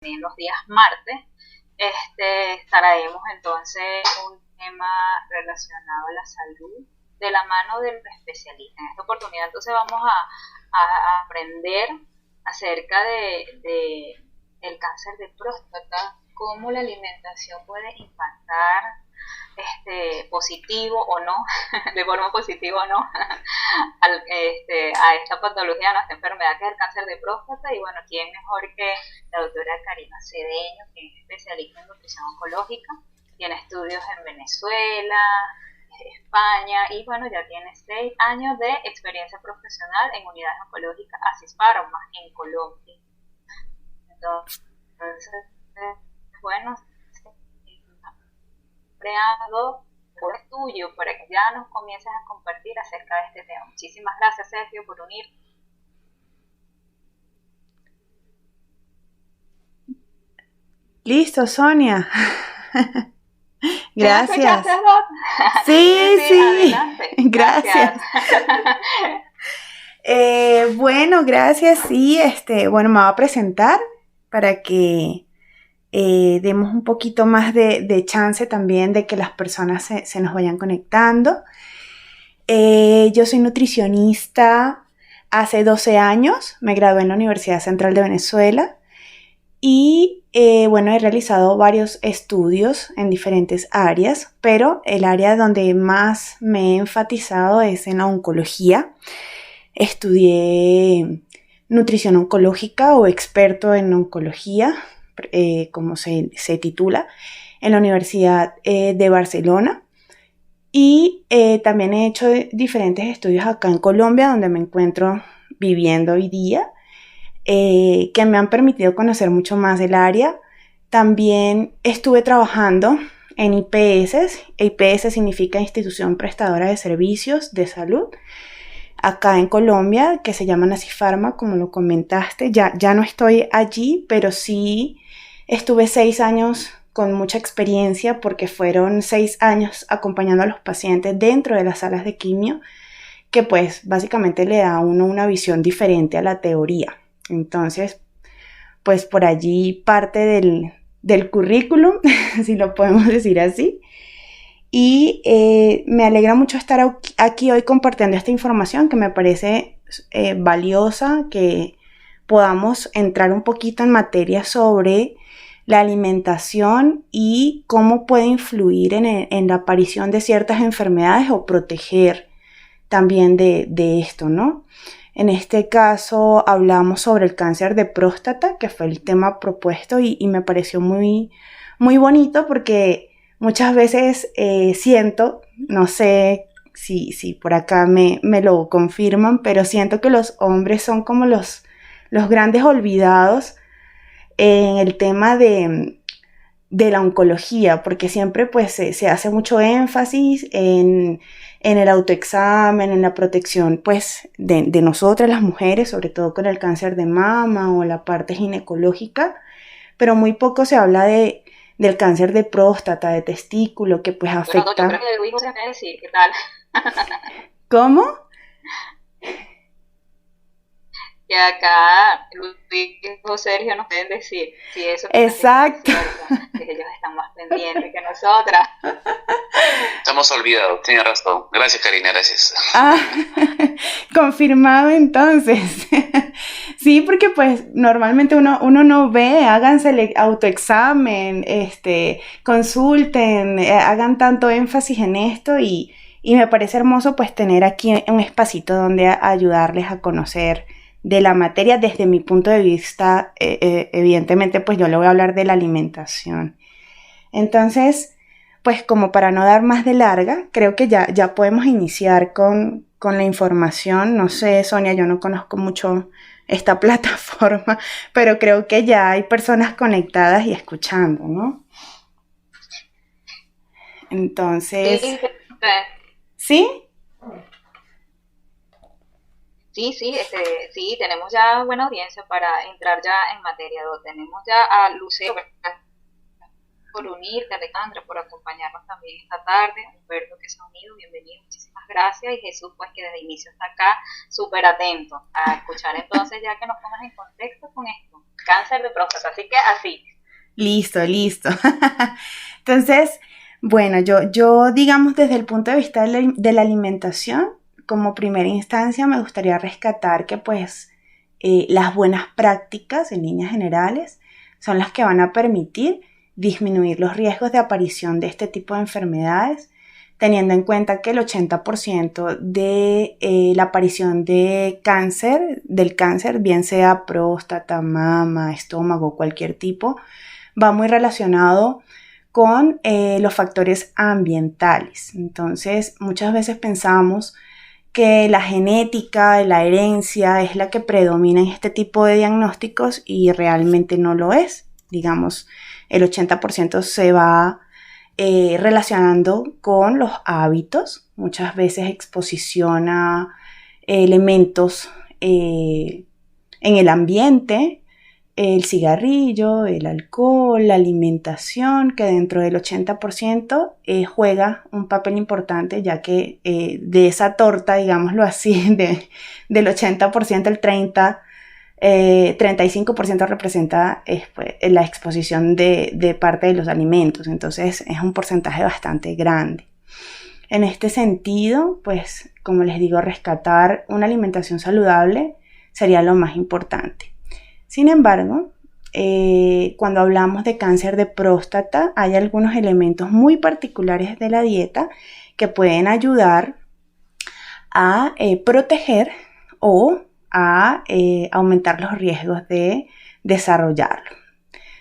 en los días martes, traemos entonces un tema relacionado a la salud de la mano del especialista. En esta oportunidad entonces vamos a aprender acerca de el cáncer de próstata, cómo la alimentación puede impactar positivo o no, de forma positiva o no, a esta patología, a esta enfermedad que es el cáncer de próstata. Y bueno, ¿quién mejor que la doctora Karina Cedeño, que es especialista en nutrición oncológica, tiene estudios en Venezuela, España, y bueno, ya tiene 6 años de experiencia profesional en unidades oncológicas Asisfarma en Colombia. Entonces, bueno, creado por tuyo para que ya nos comiences a compartir acerca de este tema. Muchísimas gracias, Sergio, por unir. Listo, Sonia. Gracias. Sí, sí. Adelante. Gracias. Bueno, gracias. Sí, bueno, me voy a presentar para que demos un poquito más de chance también de que las personas se nos vayan conectando. Yo soy nutricionista hace 12 años, me gradué en la Universidad Central de Venezuela y bueno, he realizado varios estudios en diferentes áreas, pero el área donde más me he enfatizado es en la oncología. Estudié nutrición oncológica o experto en oncología, como se titula, en la Universidad de Barcelona. Y también he hecho diferentes estudios acá en Colombia, donde me encuentro viviendo hoy día, que me han permitido conocer mucho más del área. También estuve trabajando en IPS. IPS significa Institución Prestadora de Servicios de Salud, acá en Colombia, que se llama Asisfarma, como lo comentaste. Ya no estoy allí, pero sí estuve 6 años con mucha experiencia, porque fueron 6 años acompañando a los pacientes dentro de las salas de quimio, que pues básicamente le da a uno una visión diferente a la teoría. Entonces, pues por allí parte del currículum, si lo podemos decir así. Y me alegra mucho estar aquí hoy compartiendo esta información que me parece valiosa, que podamos entrar un poquito en materia sobre la alimentación y cómo puede influir en la aparición de ciertas enfermedades o proteger también de esto, ¿no? En este caso hablamos sobre el cáncer de próstata, que fue el tema propuesto, y me pareció muy, muy bonito, porque muchas veces siento, no sé si por acá me lo confirman, pero siento que los hombres son como los grandes olvidados en el tema de la oncología, porque siempre pues se hace mucho énfasis en el autoexamen, en la protección pues de nosotras las mujeres, sobre todo con el cáncer de mama o la parte ginecológica, pero muy poco se habla del cáncer de próstata, de testículo, que pues afecta. Bueno, yo creo que Luis José me decir, ¿qué tal? ¿Cómo? Que acá Luis y Sergio nos pueden decir si eso exacto, que ellos están más pendientes que nosotras. Estamos olvidados, tiene razón. Gracias, Karina, gracias. Confirmado entonces. Sí, porque pues normalmente uno no ve, háganse el autoexamen, consulten, hagan tanto énfasis en esto, y me parece hermoso pues tener aquí un espacito donde ayudarles a conocer de la materia desde mi punto de vista. Evidentemente pues yo le voy a hablar de la alimentación. Entonces, pues como para no dar más de larga, creo que ya podemos iniciar con la información. No sé, Sonia, yo no conozco mucho esta plataforma, pero creo que ya hay personas conectadas y escuchando, ¿no? Entonces, ¿sí? Sí, tenemos ya buena audiencia para entrar ya en materia. Tenemos ya a Lucero. por unirte, Alejandra, por acompañarnos también esta tarde. Humberto, que se ha unido, bienvenido, muchísimas gracias. Y Jesús, pues que desde inicio está acá, súper atento a escuchar entonces, ya que nos pongas en contexto con esto. Cáncer de próstata, así que así. Listo. Entonces, bueno, yo digamos desde el punto de vista de la alimentación, como primera instancia me gustaría rescatar que pues las buenas prácticas en líneas generales son las que van a permitir disminuir los riesgos de aparición de este tipo de enfermedades, teniendo en cuenta que el 80% de la aparición del cáncer, bien sea próstata, mama, estómago, cualquier tipo, va muy relacionado con los factores ambientales. Entonces, muchas veces pensamos que la genética, la herencia es la que predomina en este tipo de diagnósticos y realmente no lo es. Digamos, el 80% se va relacionando con los hábitos, muchas veces exposición a elementos en el ambiente, el cigarrillo, el alcohol, la alimentación, que dentro del 80% juega un papel importante, ya que de esa torta, digámoslo así, del 80%, el 35% representa pues, la exposición de parte de los alimentos, entonces es un porcentaje bastante grande. En este sentido, pues, como les digo, rescatar una alimentación saludable sería lo más importante. Sin embargo, cuando hablamos de cáncer de próstata, hay algunos elementos muy particulares de la dieta que pueden ayudar a proteger o a aumentar los riesgos de desarrollarlo.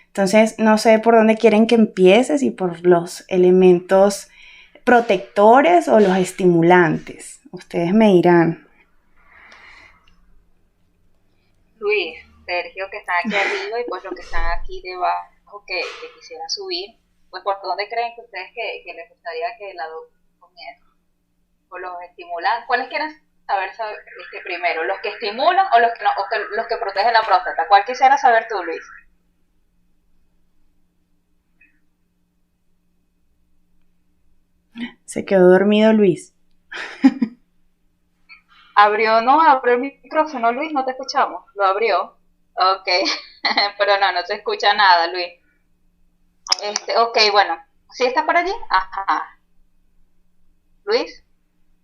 Entonces, no sé por dónde quieren que empiece, si por los elementos protectores o los estimulantes. Ustedes me dirán. Luis, Sergio, que están aquí arriba, y pues los que están aquí debajo que quisieran subir, pues ¿por dónde creen que ustedes que les gustaría que la doctora comiera? ¿O los estimulan? ¿Cuáles quieren saber primero? ¿Los que estimulan o los que no, los que protegen la próstata? ¿Cuál quisiera saber tú, Luis? Se quedó dormido Luis. Abrió el micrófono, Luis, no te escuchamos. Lo abrió. Ok, pero no se escucha nada, Luis. Ok, bueno, ¿sí estás por allí? Ajá. Luis,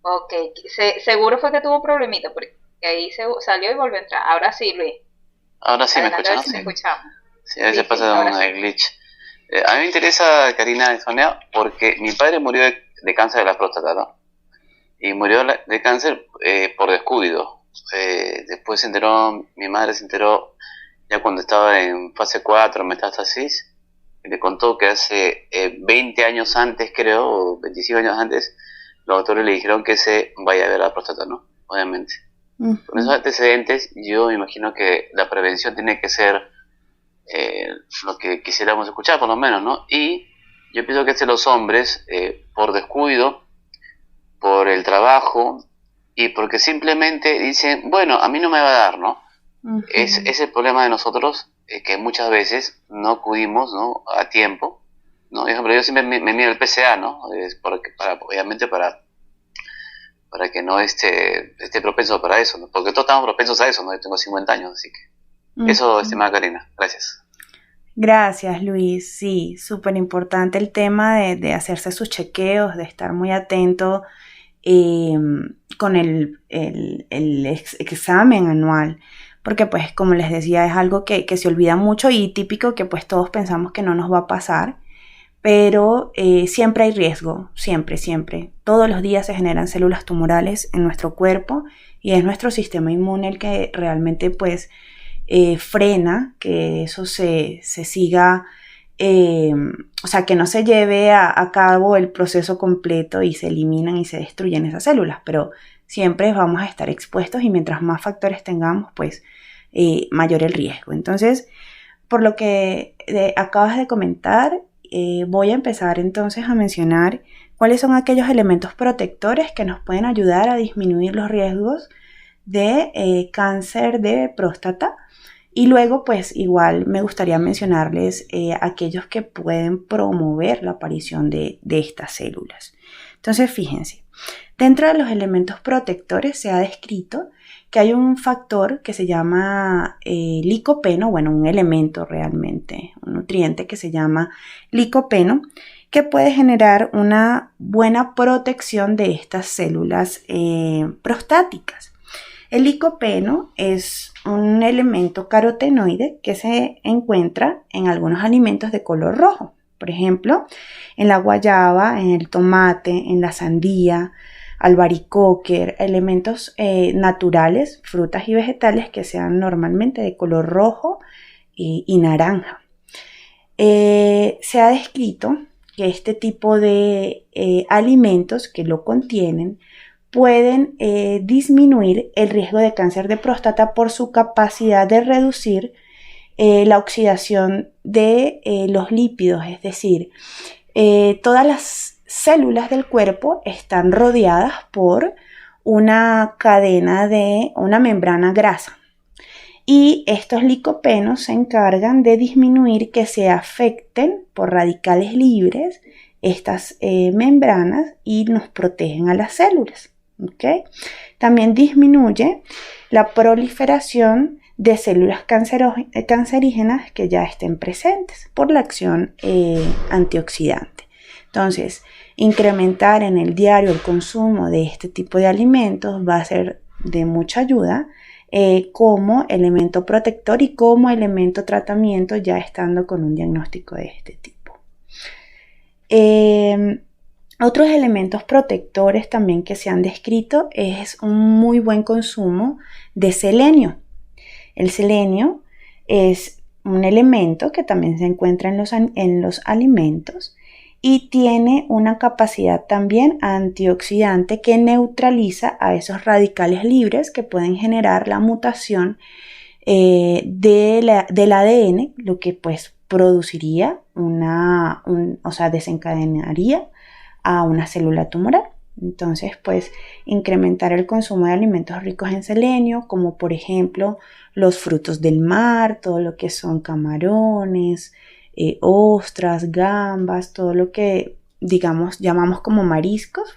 ok, seguro fue que tuvo problemita, porque ahí salió y volvió a entrar. Ahora sí, Luis. Ahora sí. Adelante, ¿Me escuchan? si te escuchamos. Sí, a veces pasa un glitch. A mí me interesa, Karina y Sonia, porque mi padre murió de cáncer de la próstata, ¿no? Y murió de cáncer por descuido. Después mi madre se enteró ya cuando estaba en fase 4, metástasis, y me contó que hace 20 años antes, creo, o 25 años antes, los doctores le dijeron que se vaya a ver la próstata, ¿no? Obviamente. Con esos antecedentes, yo me imagino que la prevención tiene que ser lo que quisiéramos escuchar, por lo menos, ¿no? Y yo pienso que los hombres, por descuido, por el trabajo, y porque simplemente dicen, bueno, a mí no me va a dar, ¿no? Es el problema de nosotros, que muchas veces no acudimos, ¿no?, a tiempo, ¿no? Por ejemplo, yo siempre me miro el PSA, ¿no? Obviamente para que no esté propenso para eso, ¿no? Porque todos estamos propensos a eso, ¿no? Yo tengo 50 años, así que eso, estimada Karina, gracias. Gracias, Luis. Sí, súper importante el tema de hacerse sus chequeos, de estar muy atento con el examen anual, porque pues como les decía es algo que se olvida mucho y típico que pues todos pensamos que no nos va a pasar, pero siempre hay riesgo, siempre. Todos los días se generan células tumorales en nuestro cuerpo y es nuestro sistema inmune el que realmente pues frena que eso se siga, o sea, que no se lleve a cabo el proceso completo y se eliminan y se destruyen esas células, pero siempre vamos a estar expuestos y mientras más factores tengamos, pues mayor el riesgo. Entonces, por lo que acabas de comentar, voy a empezar entonces a mencionar cuáles son aquellos elementos protectores que nos pueden ayudar a disminuir los riesgos de cáncer de próstata. Y luego, pues igual me gustaría mencionarles aquellos que pueden promover la aparición de estas células. Entonces, fíjense, dentro de los elementos protectores se ha descrito que hay un factor que se llama licopeno, bueno, un elemento realmente, un nutriente que se llama licopeno, que puede generar una buena protección de estas células prostáticas. El licopeno es un elemento carotenoide que se encuentra en algunos alimentos de color rojo, por ejemplo, en la guayaba, en el tomate, en la sandía, albaricoque, elementos naturales, frutas y vegetales que sean normalmente de color rojo y naranja. Se ha descrito que este tipo de alimentos que lo contienen pueden disminuir el riesgo de cáncer de próstata por su capacidad de reducir la oxidación de los lípidos, es decir, todas las células del cuerpo están rodeadas por una cadena de una membrana grasa y estos licopenos se encargan de disminuir que se afecten por radicales libres estas membranas y nos protegen a las células. ¿Okay? También disminuye la proliferación de células cancerígenas que ya estén presentes por la acción antioxidante. Entonces, incrementar en el diario el consumo de este tipo de alimentos va a ser de mucha ayuda como elemento protector y como elemento tratamiento ya estando con un diagnóstico de este tipo. Otros elementos protectores también que se han descrito es un muy buen consumo de selenio. El selenio es un elemento que también se encuentra en los alimentos y tiene una capacidad también antioxidante que neutraliza a esos radicales libres que pueden generar la mutación del ADN, lo que pues produciría desencadenaría a una célula tumoral. Entonces, pues, incrementar el consumo de alimentos ricos en selenio, como por ejemplo los frutos del mar, todo lo que son camarones, ostras, gambas, todo lo que, digamos, llamamos como mariscos,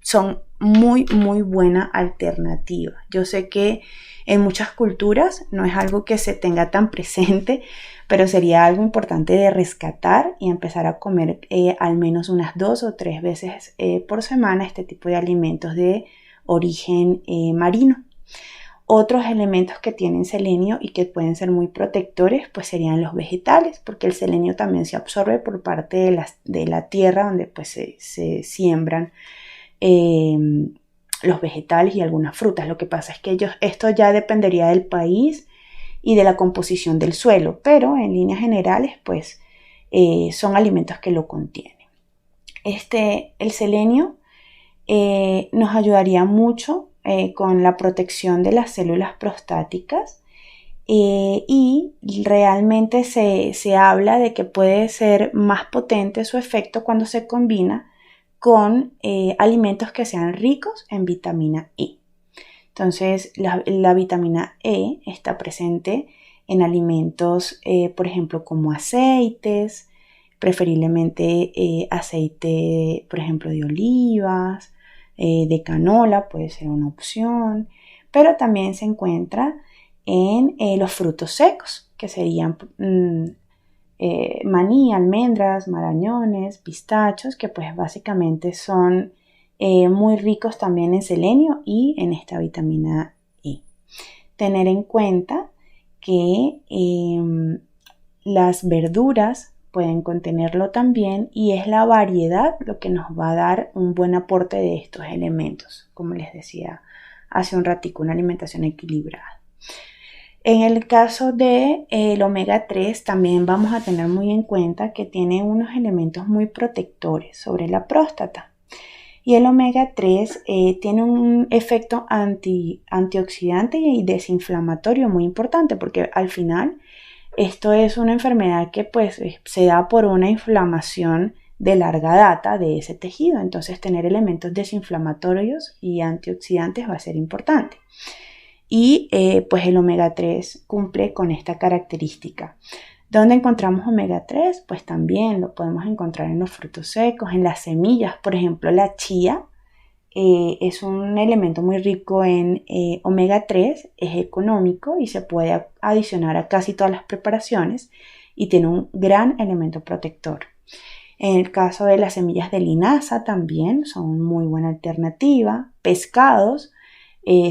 son muy, muy buena alternativa. Yo sé que en muchas culturas no es algo que se tenga tan presente, pero sería algo importante de rescatar y empezar a comer al menos unas 2 o 3 veces por semana este tipo de alimentos de origen marino. Otros elementos que tienen selenio y que pueden ser muy protectores pues serían los vegetales, porque el selenio también se absorbe por parte de la tierra donde pues se siembran los vegetales y algunas frutas. Lo que pasa es que esto ya dependería del país y de la composición del suelo, pero en líneas generales pues son alimentos que lo contienen. El selenio nos ayudaría mucho con la protección de las células prostáticas y realmente se habla de que puede ser más potente su efecto cuando se combina con alimentos que sean ricos en vitamina E. Entonces, la vitamina E está presente en alimentos, por ejemplo, como aceites, preferiblemente aceite, por ejemplo, de olivas, de canola puede ser una opción, pero también se encuentra en los frutos secos, que serían maní, almendras, marañones, pistachos, que pues básicamente son muy ricos también en selenio y en esta vitamina E. Tener en cuenta que las verduras pueden contenerlo también y es la variedad lo que nos va a dar un buen aporte de estos elementos, como les decía hace un ratico, una alimentación equilibrada. En el caso del omega 3 también vamos a tener muy en cuenta que tiene unos elementos muy protectores sobre la próstata. Y el omega 3 tiene un efecto antioxidante y desinflamatorio muy importante, porque al final esto es una enfermedad que pues se da por una inflamación de larga data de ese tejido. Entonces tener elementos desinflamatorios y antioxidantes va a ser importante. y pues el omega 3 cumple con esta característica. ¿Dónde encontramos omega 3? Pues también lo podemos encontrar en los frutos secos, en las semillas. Por ejemplo, la chía es un elemento muy rico en omega 3, es económico y se puede adicionar a casi todas las preparaciones y tiene un gran elemento protector. En el caso de las semillas de linaza también son muy buena alternativa. Pescados,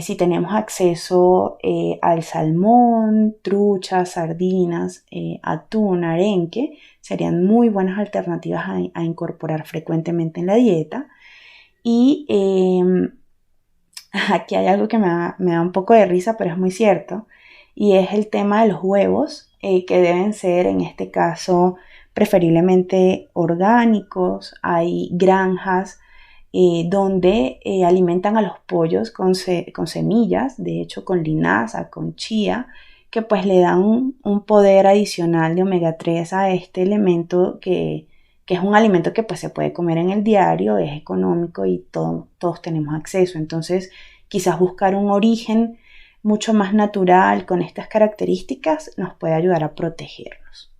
si tenemos acceso al salmón, truchas, sardinas, atún, arenque, serían muy buenas alternativas a incorporar frecuentemente en la dieta. Y aquí hay algo que me da un poco de risa, pero es muy cierto, y es el tema de los huevos, que deben ser en este caso preferiblemente orgánicos. Hay granjas donde alimentan a los pollos con semillas, de hecho con linaza, con chía, que pues le dan un poder adicional de omega 3 a este elemento que es un alimento que pues se puede comer en el diario, es económico y todos tenemos acceso. Entonces quizás buscar un origen mucho más natural con estas características nos puede ayudar a protegernos.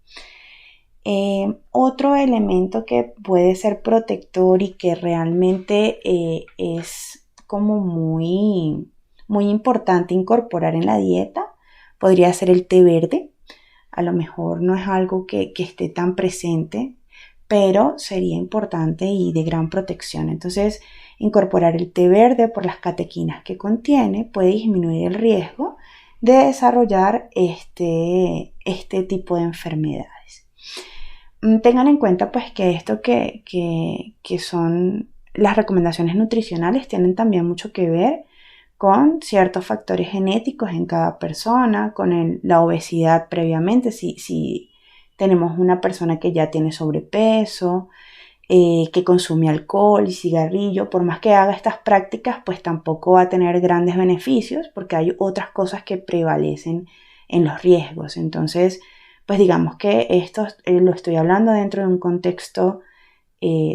Otro elemento que puede ser protector y que realmente es como muy importante incorporar en la dieta podría ser el té verde. A lo mejor no es algo que esté tan presente, pero sería importante y de gran protección. Entonces, incorporar el té verde por las catequinas que contiene puede disminuir el riesgo de desarrollar este tipo de enfermedades. Tengan en cuenta pues que esto que son las recomendaciones nutricionales tienen también mucho que ver con ciertos factores genéticos en cada persona, con la obesidad previamente, si tenemos una persona que ya tiene sobrepeso, que consume alcohol y cigarrillo, por más que haga estas prácticas, pues tampoco va a tener grandes beneficios porque hay otras cosas que prevalecen en los riesgos. Entonces, pues digamos que esto lo estoy hablando dentro de un contexto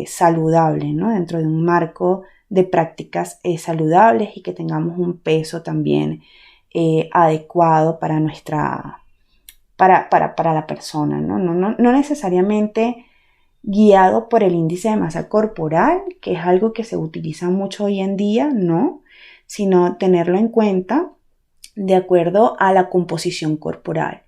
saludable, ¿no? Dentro de un marco de prácticas saludables y que tengamos un peso también adecuado para la persona, ¿no? No necesariamente guiado por el índice de masa corporal, que es algo que se utiliza mucho hoy en día, no, sino tenerlo en cuenta de acuerdo a la composición corporal.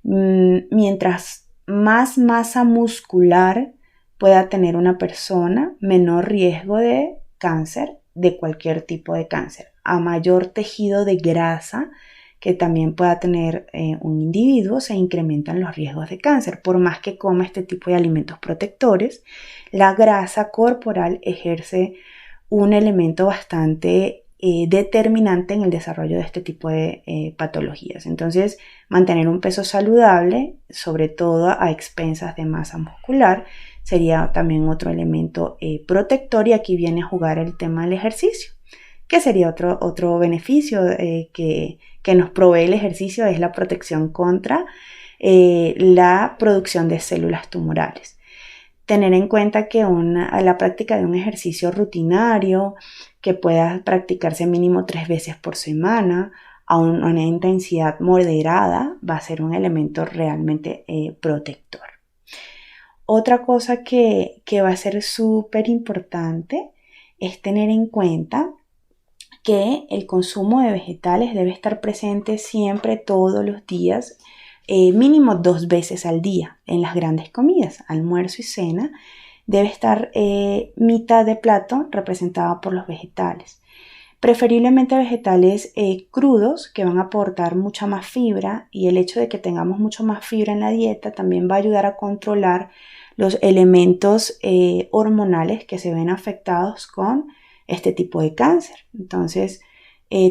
Mientras más masa muscular pueda tener una persona, menor riesgo de cáncer, de cualquier tipo de cáncer. A mayor tejido de grasa que también pueda tener un individuo, se incrementan los riesgos de cáncer. Por más que coma este tipo de alimentos protectores, la grasa corporal ejerce un elemento bastante determinante en el desarrollo de este tipo de patologías. Entonces, mantener un peso saludable, sobre todo a expensas de masa muscular, sería también otro elemento protector, y aquí viene a jugar el tema del ejercicio, que sería otro beneficio que nos provee el ejercicio, es la protección contra la producción de células tumorales. Tener en cuenta que la práctica de un ejercicio rutinario que pueda practicarse mínimo 3 veces por semana a una intensidad moderada va a ser un elemento realmente protector. Otra cosa que va a ser súper importante es tener en cuenta que el consumo de vegetales debe estar presente siempre, todos los días, mínimo 2 veces al día en las grandes comidas, almuerzo y cena. Debe estar mitad de plato representada por los vegetales. Preferiblemente vegetales crudos, que van a aportar mucha más fibra, y el hecho de que tengamos mucho más fibra en la dieta también va a ayudar a controlar los elementos hormonales que se ven afectados con este tipo de cáncer. Entonces,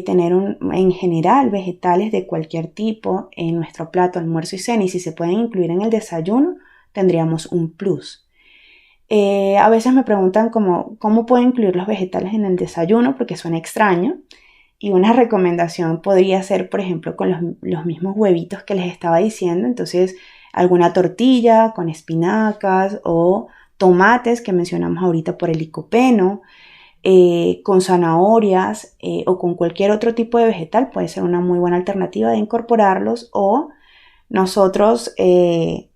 tener en general vegetales de cualquier tipo en nuestro plato, almuerzo y cena, y si se pueden incluir en el desayuno, tendríamos un plus. A veces me preguntan cómo puedo incluir los vegetales en el desayuno, porque suena extraño, y una recomendación podría ser, por ejemplo, con los mismos huevitos que les estaba diciendo. Entonces, alguna tortilla con espinacas o tomates que mencionamos ahorita por el licopeno, con zanahorias o con cualquier otro tipo de vegetal puede ser una muy buena alternativa de incorporarlos. O nosotros que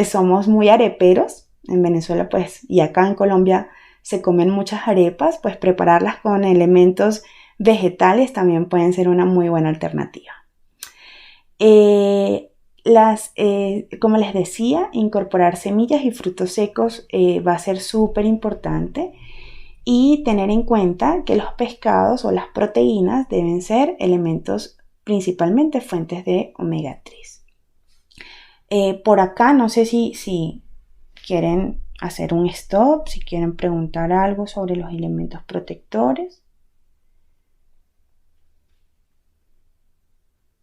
somos muy areperos en Venezuela, pues, y acá en Colombia se comen muchas arepas, pues prepararlas con elementos vegetales también pueden ser una muy buena alternativa. Como les decía, incorporar semillas y frutos secos va a ser súper importante, y tener en cuenta que los pescados o las proteínas deben ser elementos principalmente fuentes de omega 3. Por acá no sé si quieren hacer un stop, si quieren preguntar algo sobre los elementos protectores.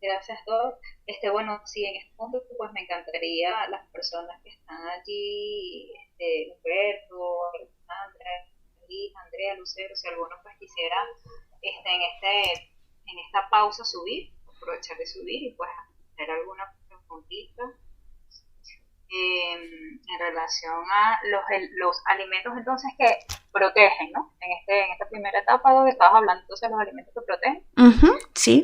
Gracias, Doc. Bueno, sí, en este punto pues me encantaría las personas que están allí, Humberto, Alexandra, Andrea, Lucero, si alguno pues quisiera en esta pausa aprovechar de subir y pues hacer alguna preguntita en relación a los alimentos entonces que protegen, ¿no? En esta primera etapa donde estabas hablando entonces de los alimentos que protegen. Sí.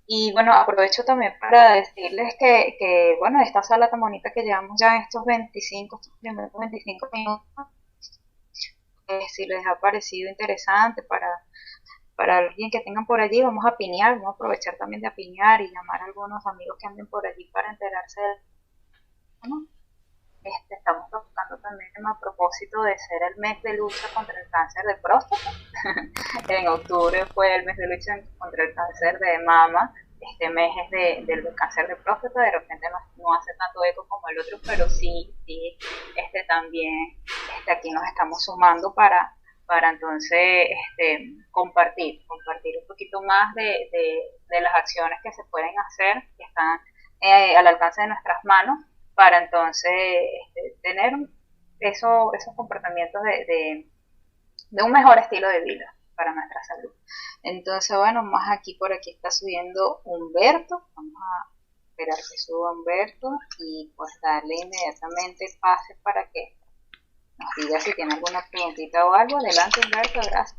Y bueno, aprovecho también para decirles que bueno, esta sala tan bonita que llevamos ya en estos primeros 25 minutos, si les ha parecido interesante para alguien que tengan por allí, vamos a piñar, vamos a aprovechar también de piñar y llamar a algunos amigos que anden por allí para enterarse del tema. Estamos tocando también a propósito de ser el mes de lucha contra el cáncer de próstata. En octubre fue el mes de lucha contra el cáncer de mama. Este mes es del cáncer de próstata. De repente no hace tanto eco como el otro, pero sí también aquí nos estamos sumando para entonces compartir un poquito más de las acciones que se pueden hacer, que están al alcance de nuestras manos, para entonces tener esos comportamientos de un mejor estilo de vida para nuestra salud. Entonces, bueno, por aquí está subiendo Humberto. Vamos a esperar que suba Humberto y pues darle inmediatamente pase para que nos diga si tiene alguna preguntita o algo. Adelante, Humberto, gracias.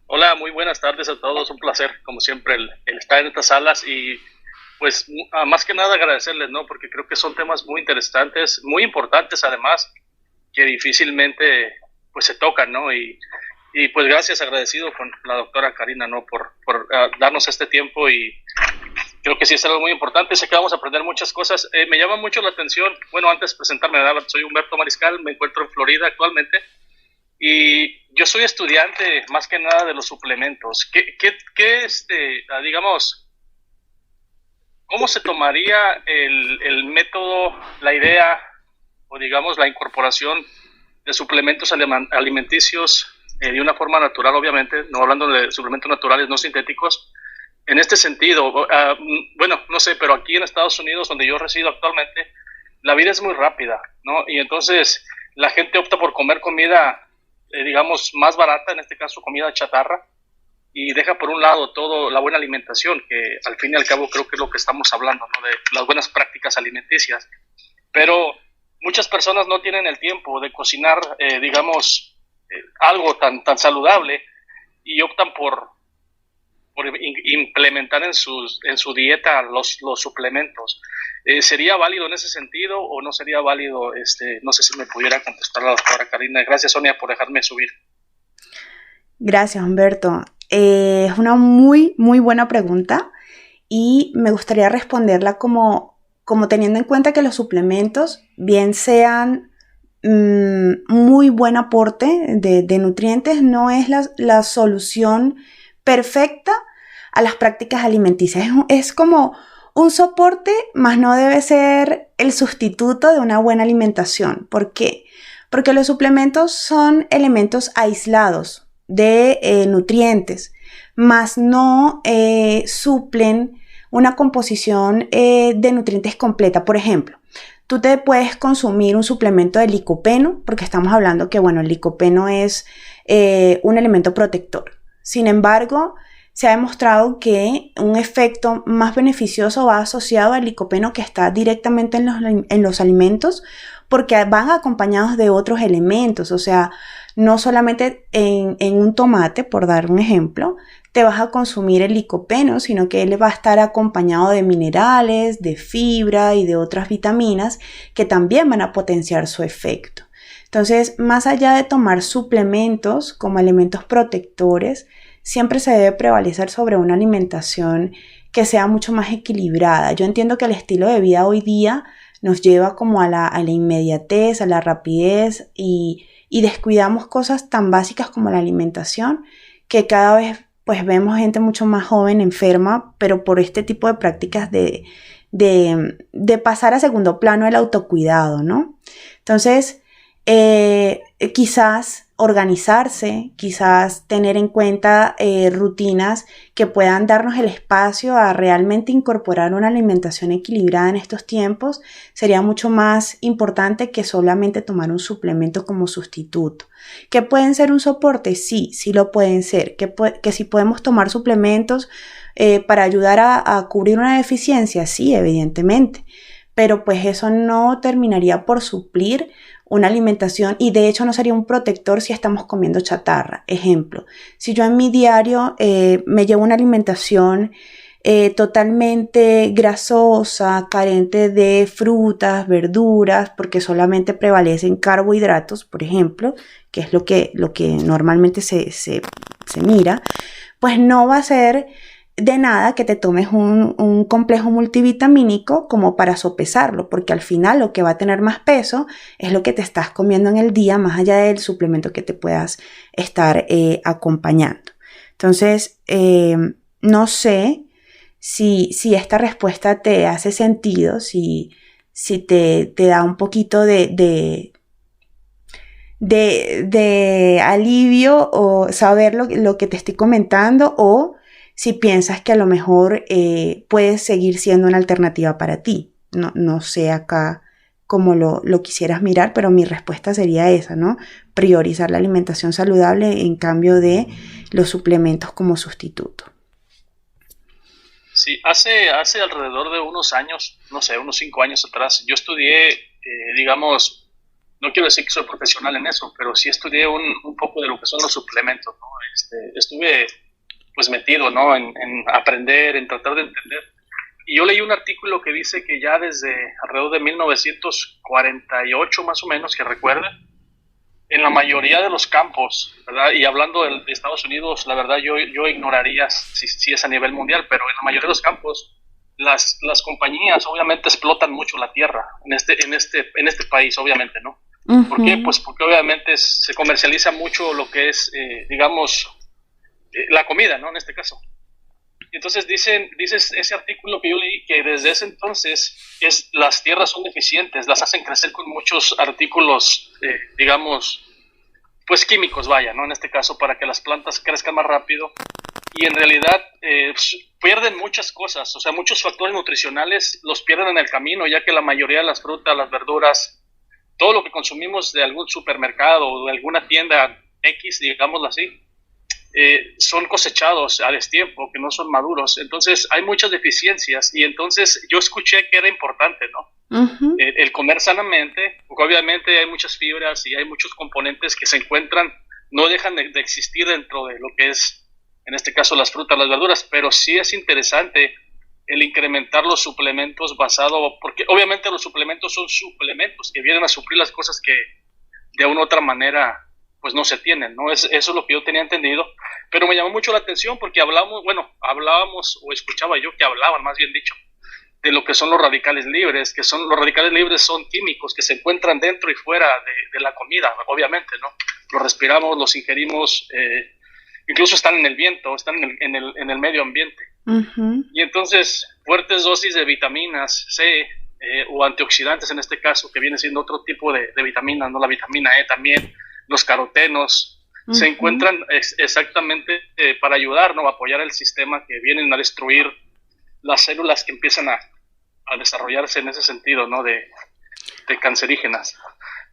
Hola, muy buenas tardes a todos. Un placer, como siempre, el estar en estas salas y pues más que nada agradecerles, ¿no? Porque creo que son temas muy interesantes, muy importantes además, que difícilmente pues se tocan, ¿no? Y pues gracias, agradecido con la doctora Karina, ¿no? Por darnos este tiempo, y creo que sí es algo muy importante. Sé que vamos a aprender muchas cosas. Me llama mucho la atención, bueno, antes de presentarme, soy Humberto Mariscal, me encuentro en Florida actualmente, y yo soy estudiante más que nada de los suplementos. Digamos, ¿cómo se tomaría el método, la idea, o digamos la incorporación de suplementos alimenticios de una forma natural, obviamente, no hablando de suplementos naturales, no sintéticos, en este sentido? Bueno, no sé, pero aquí en Estados Unidos, donde yo resido actualmente, la vida es muy rápida, ¿no? Y entonces la gente opta por comer comida, digamos, más barata, en este caso comida chatarra, y deja por un lado toda la buena alimentación, que al fin y al cabo creo que es lo que estamos hablando, ¿no? De las buenas prácticas alimenticias. Pero muchas personas no tienen el tiempo de cocinar, digamos, algo tan saludable, y optan por implementar en su dieta los suplementos. ¿Sería válido en ese sentido o no sería válido? No sé si me pudiera contestar la doctora Karina. Gracias, Sonia, por dejarme subir. Gracias, Humberto. Es una muy, muy buena pregunta, y me gustaría responderla como teniendo en cuenta que los suplementos, bien sean muy buen aporte de nutrientes, no es la solución perfecta a las prácticas alimenticias. Es como un soporte, mas no debe ser el sustituto de una buena alimentación. ¿Por qué? Porque los suplementos son elementos aislados de nutrientes, mas no suplen una composición de nutrientes completa. Por ejemplo, tú te puedes consumir un suplemento de licopeno, porque estamos hablando que, bueno, el licopeno es un elemento protector. Sin embargo, se ha demostrado que un efecto más beneficioso va asociado al licopeno que está directamente en los alimentos, porque van acompañados de otros elementos. O sea, no solamente en un tomate, por dar un ejemplo, te vas a consumir el licopeno, sino que él va a estar acompañado de minerales, de fibra y de otras vitaminas que también van a potenciar su efecto. Entonces, más allá de tomar suplementos como elementos protectores, siempre se debe prevalecer sobre una alimentación que sea mucho más equilibrada. Yo entiendo que el estilo de vida hoy día nos lleva como a la inmediatez, a la rapidez y descuidamos cosas tan básicas como la alimentación, que cada vez pues vemos gente mucho más joven enferma, pero por este tipo de prácticas de pasar a segundo plano el autocuidado, ¿no? Entonces, quizás organizarse, quizás tener en cuenta rutinas que puedan darnos el espacio a realmente incorporar una alimentación equilibrada en estos tiempos sería mucho más importante que solamente tomar un suplemento como sustituto. ¿Que pueden ser un soporte? Sí, sí lo pueden ser. Que si podemos tomar suplementos para ayudar a cubrir una deficiencia, sí, evidentemente. Pero pues eso no terminaría por suplir una alimentación y de hecho no sería un protector si estamos comiendo chatarra. Ejemplo, si yo en mi diario me llevo una alimentación totalmente grasosa, carente de frutas, verduras, porque solamente prevalecen carbohidratos, por ejemplo, que es lo que normalmente se mira, pues no va a ser de nada que te tomes un complejo multivitamínico como para sopesarlo, porque al final lo que va a tener más peso es lo que te estás comiendo en el día, más allá del suplemento que te puedas estar acompañando. Entonces, no sé si esta respuesta te hace sentido, si te da un poquito de alivio o saber lo que te estoy comentando, o si piensas que a lo mejor puede seguir siendo una alternativa para ti. No sé acá cómo lo quisieras mirar, pero mi respuesta sería esa, ¿no? Priorizar la alimentación saludable en cambio de los suplementos como sustituto. Sí, hace alrededor de unos años, no sé, unos 5 años atrás, yo estudié, digamos, no quiero decir que soy profesional en eso, pero sí estudié un poco de lo que son los suplementos, ¿no? Estuve pues metido, ¿no? En aprender, en tratar de entender. Y yo leí un artículo que dice que ya desde alrededor de 1948 más o menos, que recuerde, en la mayoría de los campos, ¿verdad? Y hablando de Estados Unidos, la verdad yo ignoraría si es a nivel mundial, pero en la mayoría de los campos las compañías obviamente explotan mucho la tierra en este país, obviamente, ¿no? Uh-huh. ¿Por qué? Pues porque obviamente se comercializa mucho lo que es, digamos, la comida, ¿no? En este caso. Entonces dice ese artículo que yo leí que desde ese entonces las tierras son deficientes, las hacen crecer con muchos artículos, digamos, pues químicos, vaya, ¿no? En este caso, para que las plantas crezcan más rápido. Y en realidad pierden muchas cosas, o sea, muchos factores nutricionales los pierden en el camino, ya que la mayoría de las frutas, las verduras, todo lo que consumimos de algún supermercado o de alguna tienda X, digámoslo así, son cosechados a destiempo, que no son maduros. Entonces hay muchas deficiencias y entonces yo escuché que era importante, ¿no? Uh-huh. El comer sanamente, porque obviamente hay muchas fibras y hay muchos componentes que se encuentran, no dejan de existir dentro de lo que es, en este caso, las frutas, las verduras, pero sí es interesante el incrementar los suplementos porque obviamente los suplementos son suplementos que vienen a suplir las cosas que de una u otra manera pues no se tienen, ¿no? Eso es lo que yo tenía entendido, pero me llamó mucho la atención porque hablábamos, o escuchaba yo que hablaban, más bien dicho, de lo que son los radicales libres, los radicales libres son químicos que se encuentran dentro y fuera de la comida, obviamente, ¿no? Los respiramos, los ingerimos, incluso están en el viento, están en el medio ambiente. Uh-huh. Y entonces, fuertes dosis de vitaminas C, o antioxidantes en este caso, que viene siendo otro tipo de vitaminas, ¿no? La vitamina E también, los carotenos, uh-huh, se encuentran exactamente para ayudar, ¿no? A apoyar el sistema, que vienen a destruir las células que empiezan a desarrollarse en ese sentido, ¿no? De cancerígenas.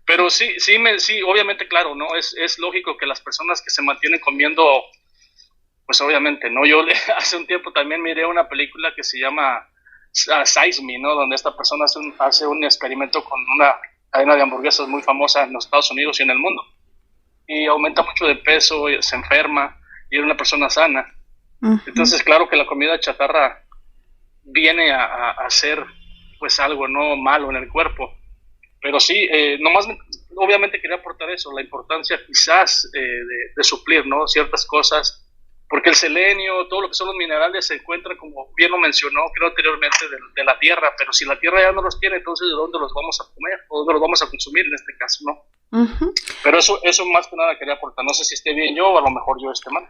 Pero sí, obviamente, claro, ¿no? Es lógico que las personas que se mantienen comiendo pues obviamente, ¿no? Yo hace un tiempo también miré una película que se llama Size Me, ¿no? Donde esta persona hace un experimento con una cadena de hamburguesas muy famosa en los Estados Unidos y en el mundo. Y aumenta mucho de peso, se enferma, y era una persona sana. Uh-huh. Entonces, claro que la comida chatarra viene a ser, pues, algo no malo en el cuerpo. Pero sí, obviamente quería aportar eso, la importancia quizás de suplir, ¿no? Ciertas cosas, porque el selenio, todo lo que son los minerales se encuentran, como bien lo mencionó, creo anteriormente, de la tierra, pero si la tierra ya no los tiene, entonces ¿de dónde los vamos a comer? ¿O dónde los vamos a consumir en este caso, no? Uh-huh. Pero eso más que nada quería aportar, no sé si esté bien yo o a lo mejor yo esté mal.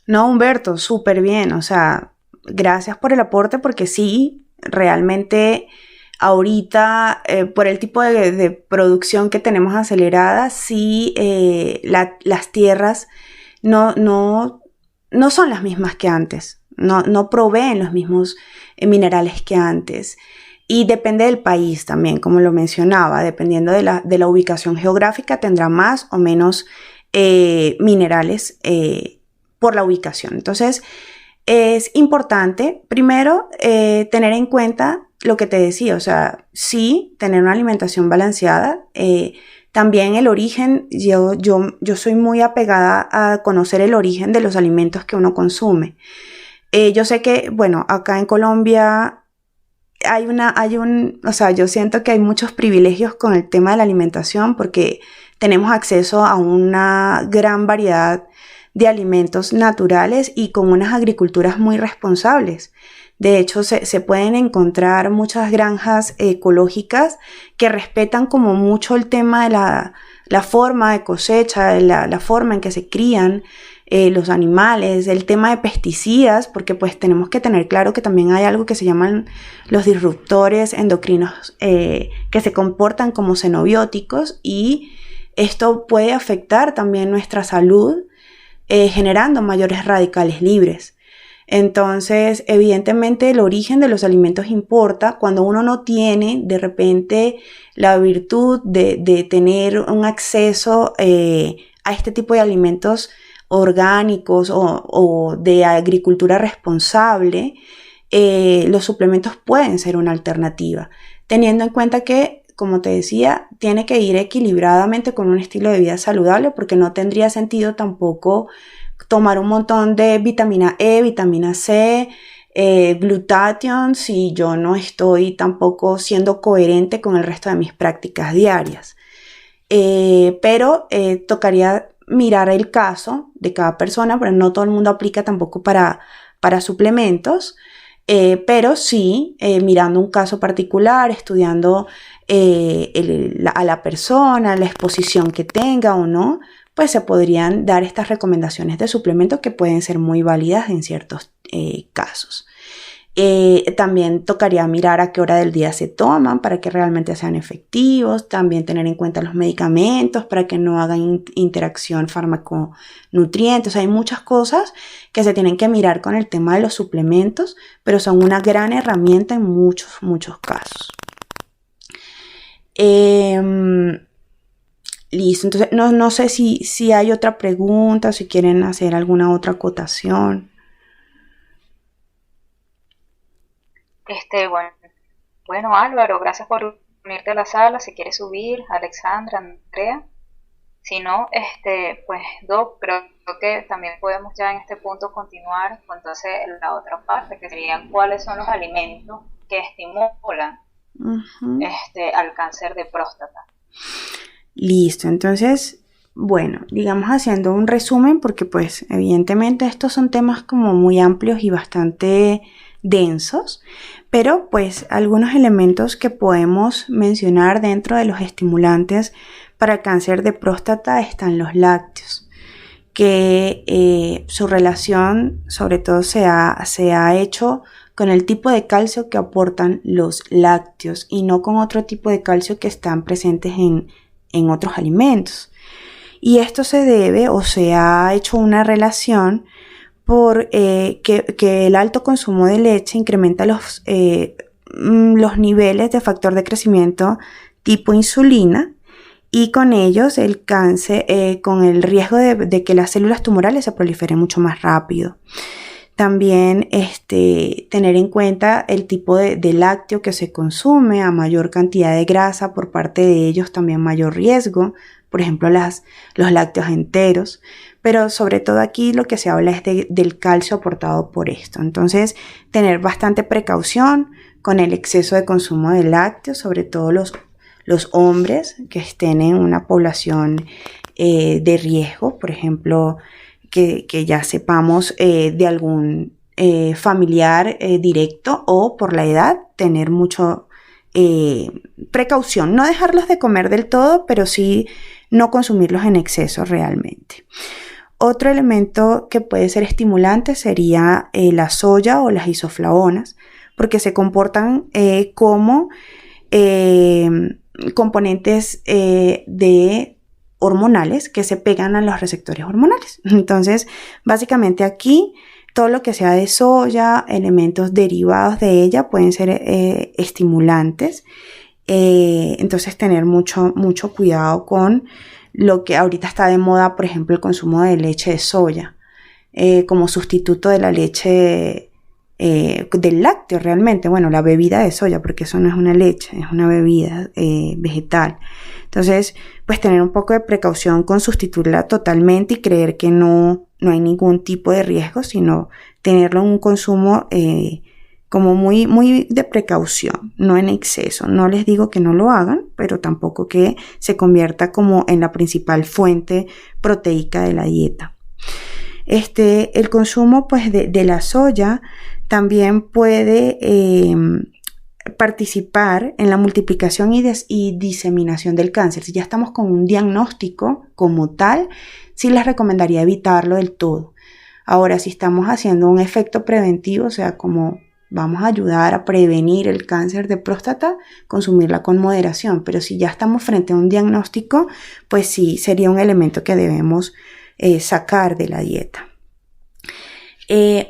No, Humberto, súper bien, o sea, gracias por el aporte, porque sí, realmente ahorita, por el tipo de producción que tenemos acelerada, sí, las tierras no son las mismas que antes, no proveen los mismos minerales que antes. Y depende del país también, como lo mencionaba, dependiendo de la ubicación geográfica, tendrá más o menos minerales por la ubicación. Entonces, es importante, primero, tener en cuenta lo que te decía, o sea, sí, tener una alimentación balanceada. También el origen, yo soy muy apegada a conocer el origen de los alimentos que uno consume. Yo sé que, bueno, acá en Colombia o sea, yo siento que hay muchos privilegios con el tema de la alimentación porque tenemos acceso a una gran variedad de alimentos naturales y con unas agriculturas muy responsables. De hecho, se pueden encontrar muchas granjas ecológicas que respetan como mucho el tema de la forma de cosecha, la forma en que se crían los animales, el tema de pesticidas, porque pues tenemos que tener claro que también hay algo que se llaman los disruptores endocrinos que se comportan como xenobióticos y esto puede afectar también nuestra salud generando mayores radicales libres. Entonces, evidentemente el origen de los alimentos importa cuando uno no tiene de repente la virtud de tener un acceso a este tipo de alimentos orgánicos o de agricultura responsable. Los suplementos pueden ser una alternativa, teniendo en cuenta que, como te decía, tiene que ir equilibradamente con un estilo de vida saludable porque no tendría sentido tampoco tomar un montón de vitamina E, vitamina C, glutatión, si yo no estoy tampoco siendo coherente con el resto de mis prácticas diarias. Pero tocaría mirar el caso de cada persona, pero no todo el mundo aplica tampoco para suplementos, pero sí mirando un caso particular, estudiando a la persona, la exposición que tenga o no, pues se podrían dar estas recomendaciones de suplementos que pueden ser muy válidas en ciertos casos. También tocaría mirar a qué hora del día se toman para que realmente sean efectivos, también tener en cuenta los medicamentos para que no hagan interacción fármaco-nutrientes. Hay muchas cosas que se tienen que mirar con el tema de los suplementos, pero son una gran herramienta en muchos casos. Listo, entonces no sé si hay otra pregunta, si quieren hacer alguna otra acotación. Bueno, Álvaro, gracias por unirte a la sala. Si quieres subir, Alexandra, Andrea. Si no, pues Doc, creo que también podemos ya en este punto continuar con entonces la otra parte, que serían cuáles son los alimentos que estimulan al cáncer de próstata. Listo, entonces, bueno, digamos haciendo un resumen, porque pues evidentemente estos son temas como muy amplios y bastante densos, pero pues algunos elementos que podemos mencionar dentro de los estimulantes para el cáncer de próstata están los lácteos, que su relación sobre todo se ha hecho con el tipo de calcio que aportan los lácteos y no con otro tipo de calcio que están presentes en otros alimentos. Y esto se debe o se ha hecho una relación por que el alto consumo de leche incrementa los niveles de factor de crecimiento tipo insulina y con ellos el cáncer, con el riesgo de que las células tumorales se proliferen mucho más rápido. También tener en cuenta el tipo de lácteo que se consume, a mayor cantidad de grasa por parte de ellos también mayor riesgo, por ejemplo los lácteos enteros, pero sobre todo aquí lo que se habla es del calcio aportado por esto. Entonces tener bastante precaución con el exceso de consumo de lácteos, sobre todo los hombres que estén en una población de riesgo, por ejemplo, que ya sepamos de algún familiar directo o por la edad, tener mucho precaución, no dejarlos de comer del todo, pero sí no consumirlos en exceso realmente. Otro elemento que puede ser estimulante sería la soya o las isoflavonas, porque se comportan como componentes de hormonales que se pegan a los receptores hormonales. Entonces, básicamente aquí, todo lo que sea de soya, elementos derivados de ella pueden ser estimulantes. Entonces, tener mucho cuidado con lo que ahorita está de moda, por ejemplo, el consumo de leche de soya, como sustituto de la leche del lácteo realmente. Bueno, la bebida de soya, porque eso no es una leche, es una bebida vegetal. Entonces, pues tener un poco de precaución con sustituirla totalmente y creer que no hay ningún tipo de riesgo, sino tenerlo en un consumo como muy de precaución, no en exceso. No les digo que no lo hagan, pero tampoco que se convierta como en la principal fuente proteica de la dieta. El consumo pues de la soya también puede participar en la multiplicación y diseminación del cáncer. Si ya estamos con un diagnóstico como tal, sí les recomendaría evitarlo del todo. Ahora, si estamos haciendo un efecto preventivo, o sea, como vamos a ayudar a prevenir el cáncer de próstata, consumirla con moderación. Pero si ya estamos frente a un diagnóstico, pues sí, sería un elemento que debemos sacar de la dieta.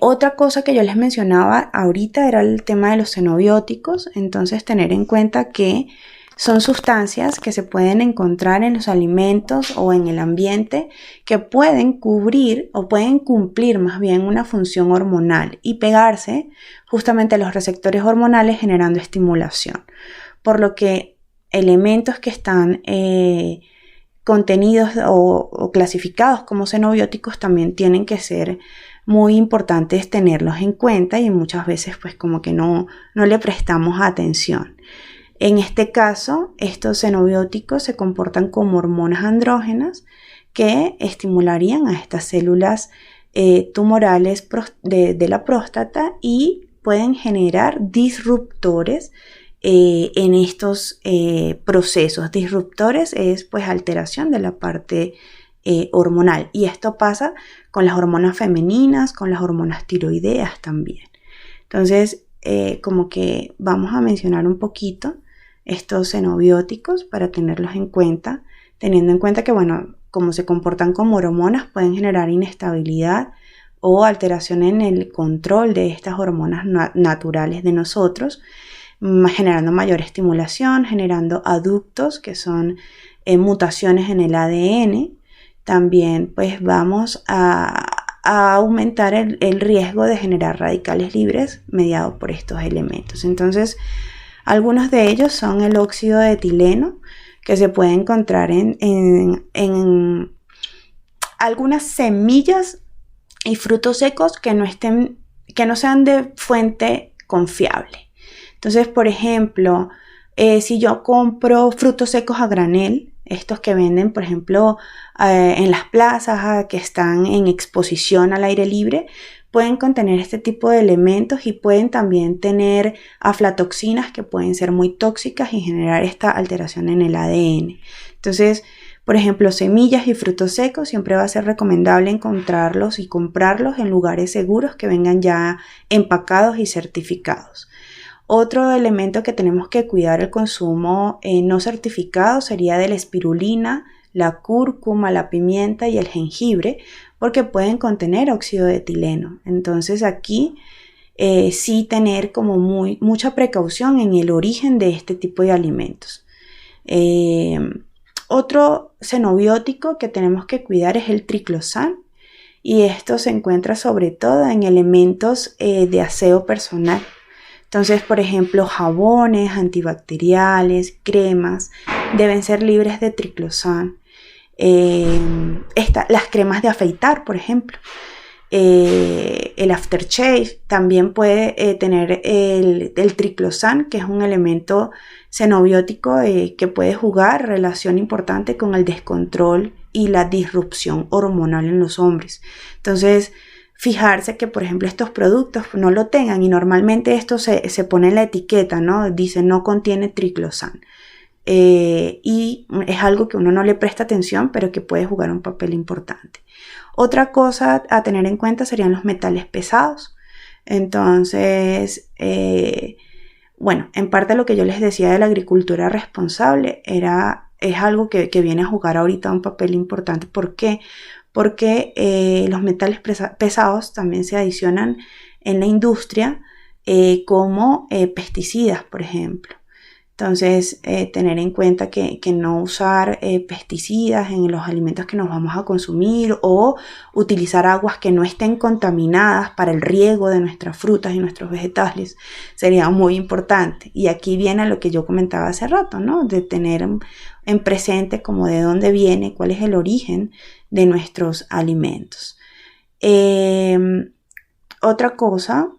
Otra cosa que yo les mencionaba ahorita era el tema de los xenobióticos. Entonces, tener en cuenta que son sustancias que se pueden encontrar en los alimentos o en el ambiente que pueden cubrir o pueden cumplir más bien una función hormonal y pegarse justamente a los receptores hormonales generando estimulación. Por lo que elementos que están contenidos o clasificados como xenobióticos también tienen que ser muy importantes tenerlos en cuenta y muchas veces pues como que no le prestamos atención. En este caso, estos xenobióticos se comportan como hormonas andrógenas que estimularían a estas células tumorales de la próstata y pueden generar disruptores en estos procesos. Disruptores es pues alteración de la parte hormonal, y esto pasa con las hormonas femeninas, con las hormonas tiroideas también. Entonces, como que vamos a mencionar un poquito estos xenobióticos para tenerlos en cuenta, teniendo en cuenta que, bueno, como se comportan como hormonas, pueden generar inestabilidad o alteración en el control de estas hormonas naturales de nosotros, generando mayor estimulación, generando aductos, que son mutaciones en el ADN. También pues vamos a aumentar el riesgo de generar radicales libres mediados por estos elementos. Entonces, algunos de ellos son el óxido de etileno, que se puede encontrar en algunas semillas y frutos secos que no sean de fuente confiable. Entonces, por ejemplo, si yo compro frutos secos a granel, estos que venden, por ejemplo, en las plazas que están en exposición al aire libre, pueden contener este tipo de elementos y pueden también tener aflatoxinas que pueden ser muy tóxicas y generar esta alteración en el ADN. Entonces, por ejemplo, semillas y frutos secos siempre va a ser recomendable encontrarlos y comprarlos en lugares seguros que vengan ya empacados y certificados. Otro elemento que tenemos que cuidar el consumo no certificado sería de la espirulina, la cúrcuma, la pimienta y el jengibre, porque pueden contener óxido de etileno. Entonces aquí sí tener como mucha precaución en el origen de este tipo de alimentos. Otro xenobiótico que tenemos que cuidar es el triclosan, y esto se encuentra sobre todo en elementos de aseo personal. Entonces, por ejemplo, jabones, antibacteriales, cremas, deben ser libres de triclosan. Las cremas de afeitar, por ejemplo. El aftershave también puede tener el triclosan, que es un elemento xenobiótico que puede jugar relación importante con el descontrol y la disrupción hormonal en los hombres. Entonces, fijarse que, por ejemplo, estos productos no lo tengan, y normalmente esto se pone en la etiqueta, ¿no? Dice no contiene triclosan. Y es algo que uno no le presta atención, pero que puede jugar un papel importante. Otra cosa a tener en cuenta serían los metales pesados. Entonces, bueno, en parte lo que yo les decía de la agricultura responsable es algo que viene a jugar ahorita un papel importante. ¿Por qué? Porque los metales pesados también se adicionan en la industria como pesticidas, por ejemplo. Entonces, tener en cuenta que no usar pesticidas en los alimentos que nos vamos a consumir, o utilizar aguas que no estén contaminadas para el riego de nuestras frutas y nuestros vegetales sería muy importante. Y aquí viene lo que yo comentaba hace rato, ¿no? De tener en presente como de dónde viene, cuál es el origen de nuestros alimentos. Otra cosa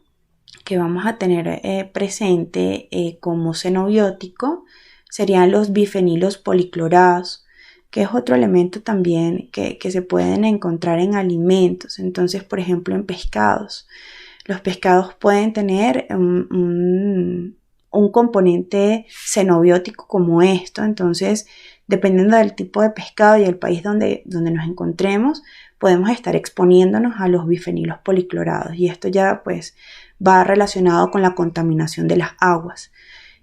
que vamos a tener presente como xenobiótico serían los bifenilos policlorados, que es otro elemento también que se pueden encontrar en alimentos. Entonces, por ejemplo, en pescados. Los pescados pueden tener un componente xenobiótico como esto. Entonces, dependiendo del tipo de pescado y el país donde nos encontremos, podemos estar exponiéndonos a los bifenilos policlorados. Y esto ya pues va relacionado con la contaminación de las aguas.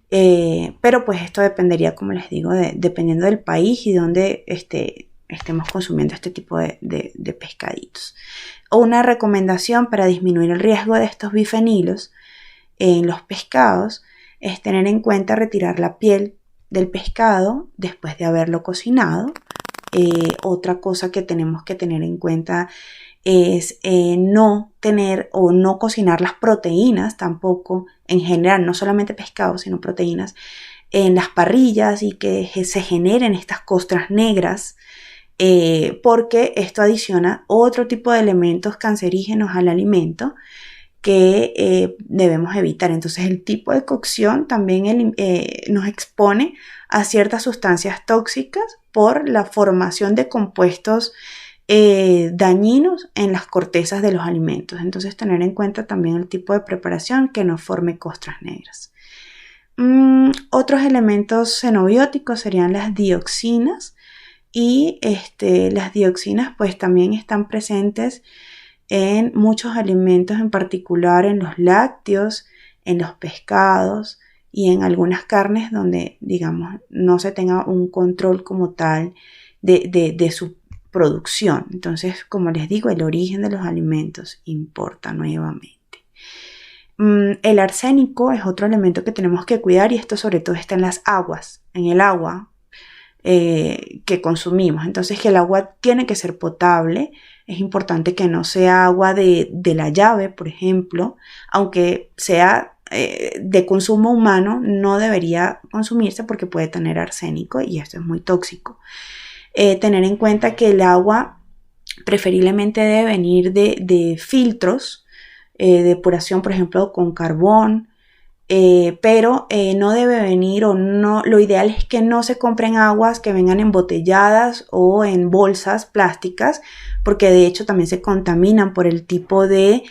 Pero pues esto dependería, como les digo, dependiendo del país y donde estemos consumiendo este tipo de pescaditos. Una recomendación para disminuir el riesgo de estos bifenilos en los pescados es tener en cuenta retirar la piel del pescado después de haberlo cocinado. Otra cosa que tenemos que tener en cuenta es no tener o no cocinar las proteínas tampoco, en general, no solamente pescado, sino proteínas, en las parrillas, y que se generen estas costras negras, porque esto adiciona otro tipo de elementos cancerígenos al alimento que debemos evitar. Entonces, el tipo de cocción también nos expone a ciertas sustancias tóxicas por la formación de compuestos dañinos en las cortezas de los alimentos. Entonces, tener en cuenta también el tipo de preparación que no forme costras negras. Otros elementos xenobióticos serían las dioxinas, y las dioxinas pues también están presentes en muchos alimentos, en particular en los lácteos, en los pescados y en algunas carnes donde, digamos, no se tenga un control como tal de su producción. Entonces, como les digo, el origen de los alimentos importa nuevamente. El arsénico es otro elemento que tenemos que cuidar, y esto sobre todo está en las aguas, en el agua que consumimos. Entonces, que el agua tiene que ser potable. Es importante que no sea agua de la llave, por ejemplo, aunque sea de consumo humano, no debería consumirse porque puede tener arsénico y esto es muy tóxico. Tener en cuenta que el agua preferiblemente debe venir de filtros de depuración, por ejemplo, con carbón, pero no debe venir, o no, lo ideal es que no se compren aguas que vengan embotelladas o en bolsas plásticas, porque de hecho también se contaminan por el tipo de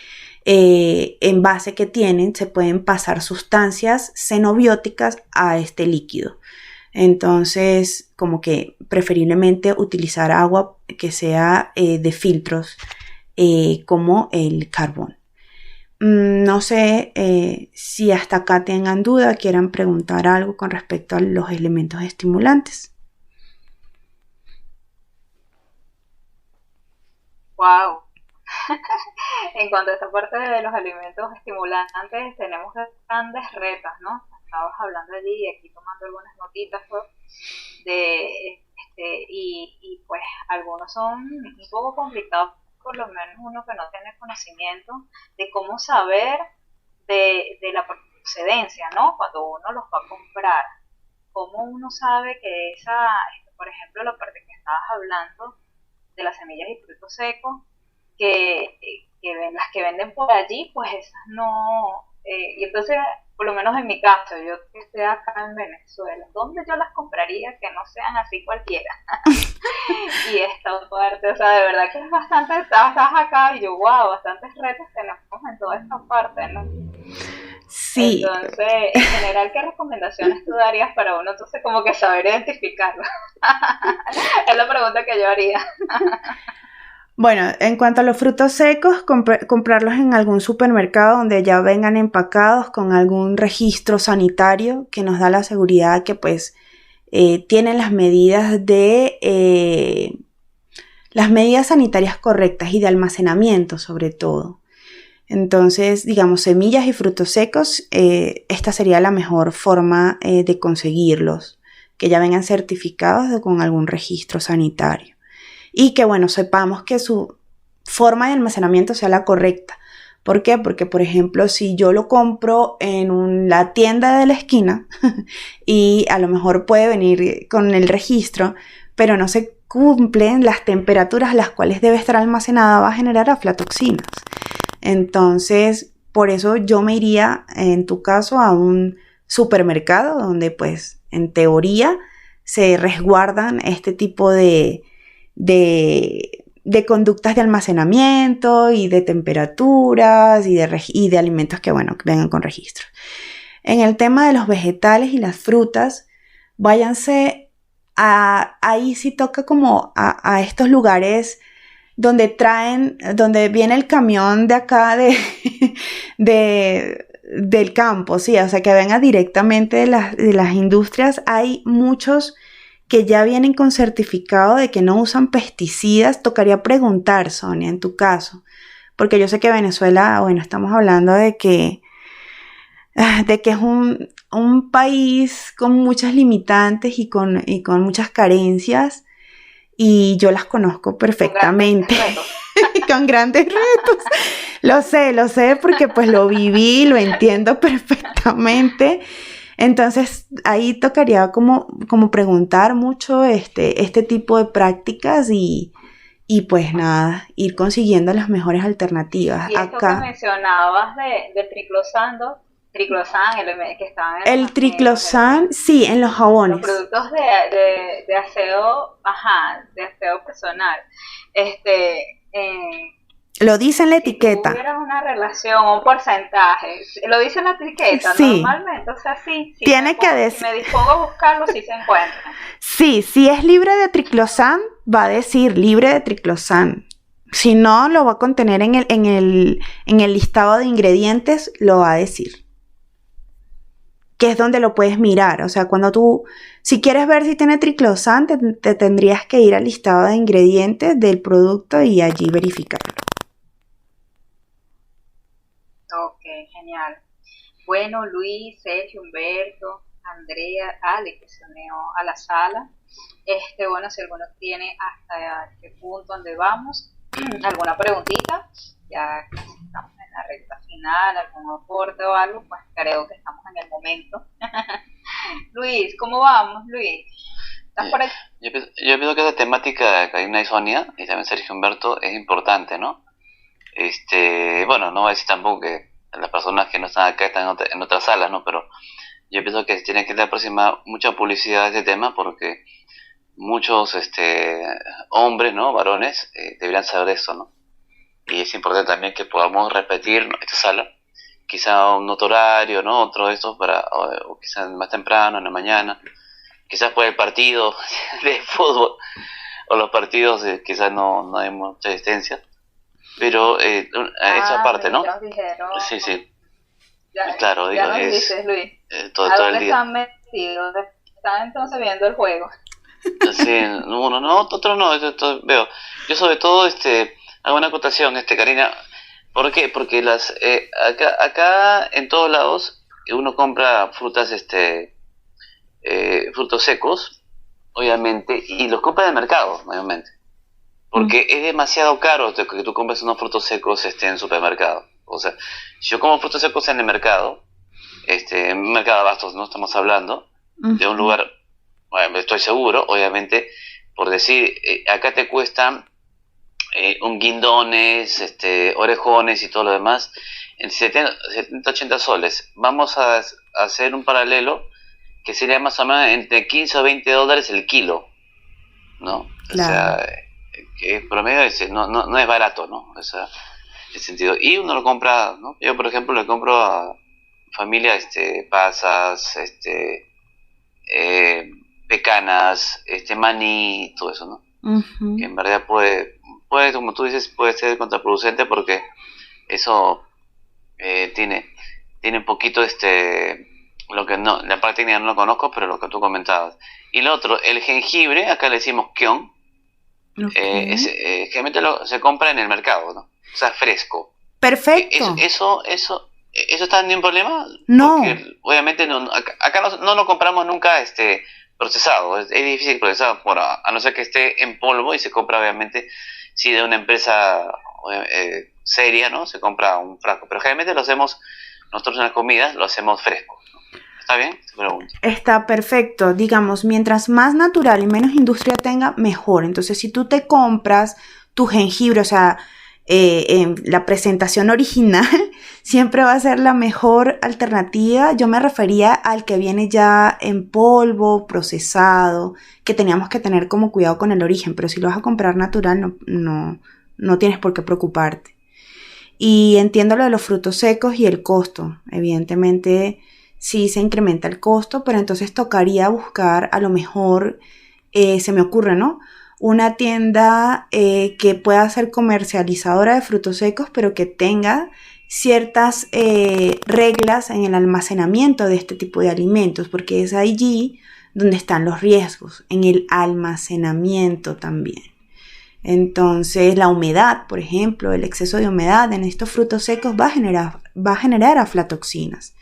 envase que tienen. Se pueden pasar sustancias xenobióticas a este líquido. Entonces, como que preferiblemente utilizar agua que sea de filtros como el carbón. No sé si hasta acá tengan duda, quieran preguntar algo con respecto a los elementos estimulantes. Wow. En cuanto a esta parte de los alimentos estimulantes, tenemos grandes retos, ¿no? Estabas hablando allí y aquí tomando algunas notitas, pues, de algunos son un poco complicados, por lo menos uno que no tiene conocimiento de cómo saber de la procedencia, ¿no? Cuando uno los va a comprar, cómo uno sabe que por ejemplo, la parte que estabas hablando de las semillas y frutos secos, las que venden por allí, pues esas no, y entonces, por lo menos en mi caso, yo que estoy acá en Venezuela, ¿dónde yo las compraría que no sean así cualquiera? Y esta parte, o sea, de verdad que es bastante, estás acá y yo, wow, bastantes retos tenemos en toda esta parte, ¿no? Sí. Entonces, en general, ¿qué recomendaciones tú darías para uno, entonces, como que saber identificarlo? Es la pregunta que yo haría. Bueno, en cuanto a los frutos secos, comprarlos en algún supermercado donde ya vengan empacados con algún registro sanitario que nos da la seguridad que pues tienen las medidas las medidas sanitarias correctas y de almacenamiento sobre todo. Entonces, digamos, semillas y frutos secos, esta sería la mejor forma de conseguirlos, que ya vengan certificados con algún registro sanitario. Y que, bueno, sepamos que su forma de almacenamiento sea la correcta. ¿Por qué? Porque, por ejemplo, si yo lo compro en la tienda de la esquina y a lo mejor puede venir con el registro, pero no se cumplen las temperaturas a las cuales debe estar almacenada, va a generar aflatoxinas. Entonces, por eso yo me iría, en tu caso, a un supermercado donde, pues, en teoría, se resguardan este tipo de conductas de almacenamiento y de temperaturas y de alimentos que, bueno, que vengan con registro. En el tema de los vegetales y las frutas, váyanse ahí sí toca como a estos lugares donde viene el camión de acá del campo, sí, o sea, que venga directamente de las industrias. Hay muchos que ya vienen con certificado de que no usan pesticidas. Tocaría preguntar, Sonia, en tu caso, porque yo sé que Venezuela, bueno, estamos hablando de que es un país con muchas limitantes y con muchas carencias, y yo las conozco perfectamente. Con grandes retos. Lo sé, porque pues lo viví, lo entiendo perfectamente. Entonces, ahí tocaría como preguntar mucho este tipo de prácticas y pues nada, ir consiguiendo las mejores alternativas. Y esto acá, que mencionabas del triclosan, que estaban el triclosan, sí, en los jabones. Los productos de aseo, de aseo personal. Lo dice en la etiqueta. Si tuviera una relación, un porcentaje, lo dice en la etiqueta, sí. Normalmente, o sea, sí. Tiene que decir. Si me dispongo a buscarlo, sí se encuentra. Sí, si es libre de triclosan, va a decir libre de triclosan. Si no, lo va a contener en el listado de ingredientes, lo va a decir. Que es donde lo puedes mirar. O sea, cuando si quieres ver si tiene triclosan, te tendrías que ir al listado de ingredientes del producto y allí verificarlo. Ok, genial. Bueno, Luis, Sergio, Humberto, Andrea, Ale, que se unió a la sala. Bueno, si alguno tiene hasta este punto donde vamos, alguna preguntita, ya casi estamos en la recta final, algún aporte o algo, pues creo que estamos en el momento. Luis, ¿cómo vamos, Luis? ¿Estás por ahí? Yo pienso que esa temática de Karina y Sonia, y también Sergio Humberto, es importante, ¿no? Bueno, no voy a decir tampoco que las personas que no están acá están en otras salas, ¿no? Pero yo pienso que tiene que dar próxima mucha publicidad a este tema, porque muchos hombres, ¿no? Varones, deberían saber eso, ¿no? Y es importante también que podamos repetir esta sala, quizá un otro horario, ¿no? Otro de estos o quizá más temprano, en la mañana, quizás por el partido de fútbol, o los partidos quizás no hay mucha distancia, pero eso aparte, ¿no? Sí. Claro, ya nos dices, Luis. Todo el día. Están metidos? Están entonces viendo el juego. Sí, uno no, otro no, esto veo. Yo sobre todo hago una acotación, Karina. ¿Por qué? Porque acá en todos lados uno compra frutas, frutos secos, obviamente, y los compra en el mercado, obviamente. porque es demasiado caro que tú compres unos frutos secos en el supermercado. O sea, si yo como frutos secos en el mercado, en un mercado de abastos, ¿no? Estamos hablando de un lugar, bueno, estoy seguro, obviamente, por decir, acá te cuestan un guindones, orejones y todo lo demás, en 70, 80 soles. Vamos a hacer un paralelo que sería más o menos entre 15 o 20 dólares el kilo, ¿no? Claro. O sea, que promedio no es barato, ¿no? O sea, en ese sentido. Y uno lo compra, ¿no? Yo, por ejemplo, le compro a familia pasas, pecanas, maní, todo eso, ¿no? Uh-huh. Que en verdad puede, como tú dices, puede ser contraproducente porque eso tiene un poquito lo que no, la parte técnica no lo conozco, pero lo que tú comentabas. Y lo otro, el jengibre, acá le decimos kion, Okay. generalmente se compra en el mercado, ¿no? O sea, fresco. Perfecto. ¿Eso está ningún problema? No. Porque obviamente acá no lo compramos nunca procesado. Es difícil procesado, bueno, a no ser que esté en polvo y se compra obviamente, si de una empresa seria, ¿no? Se compra un frasco. Pero generalmente lo hacemos, nosotros en las comidas lo hacemos fresco, ¿no? ¿Está bien? Te pregunto. Está perfecto. Digamos, mientras más natural y menos industria tenga, mejor. Entonces, si tú te compras tu jengibre, o sea, en la presentación original, siempre va a ser la mejor alternativa. Yo me refería al que viene ya en polvo, procesado, que teníamos que tener como cuidado con el origen, pero si lo vas a comprar natural, no tienes por qué preocuparte. Y entiendo lo de los frutos secos y el costo. Evidentemente, sí se incrementa el costo, pero entonces tocaría buscar, a lo mejor, se me ocurre, ¿no? Una tienda que pueda ser comercializadora de frutos secos, pero que tenga ciertas reglas en el almacenamiento de este tipo de alimentos, porque es allí donde están los riesgos, en el almacenamiento también. Entonces, la humedad, por ejemplo, el exceso de humedad en estos frutos secos va a generar aflatoxinas.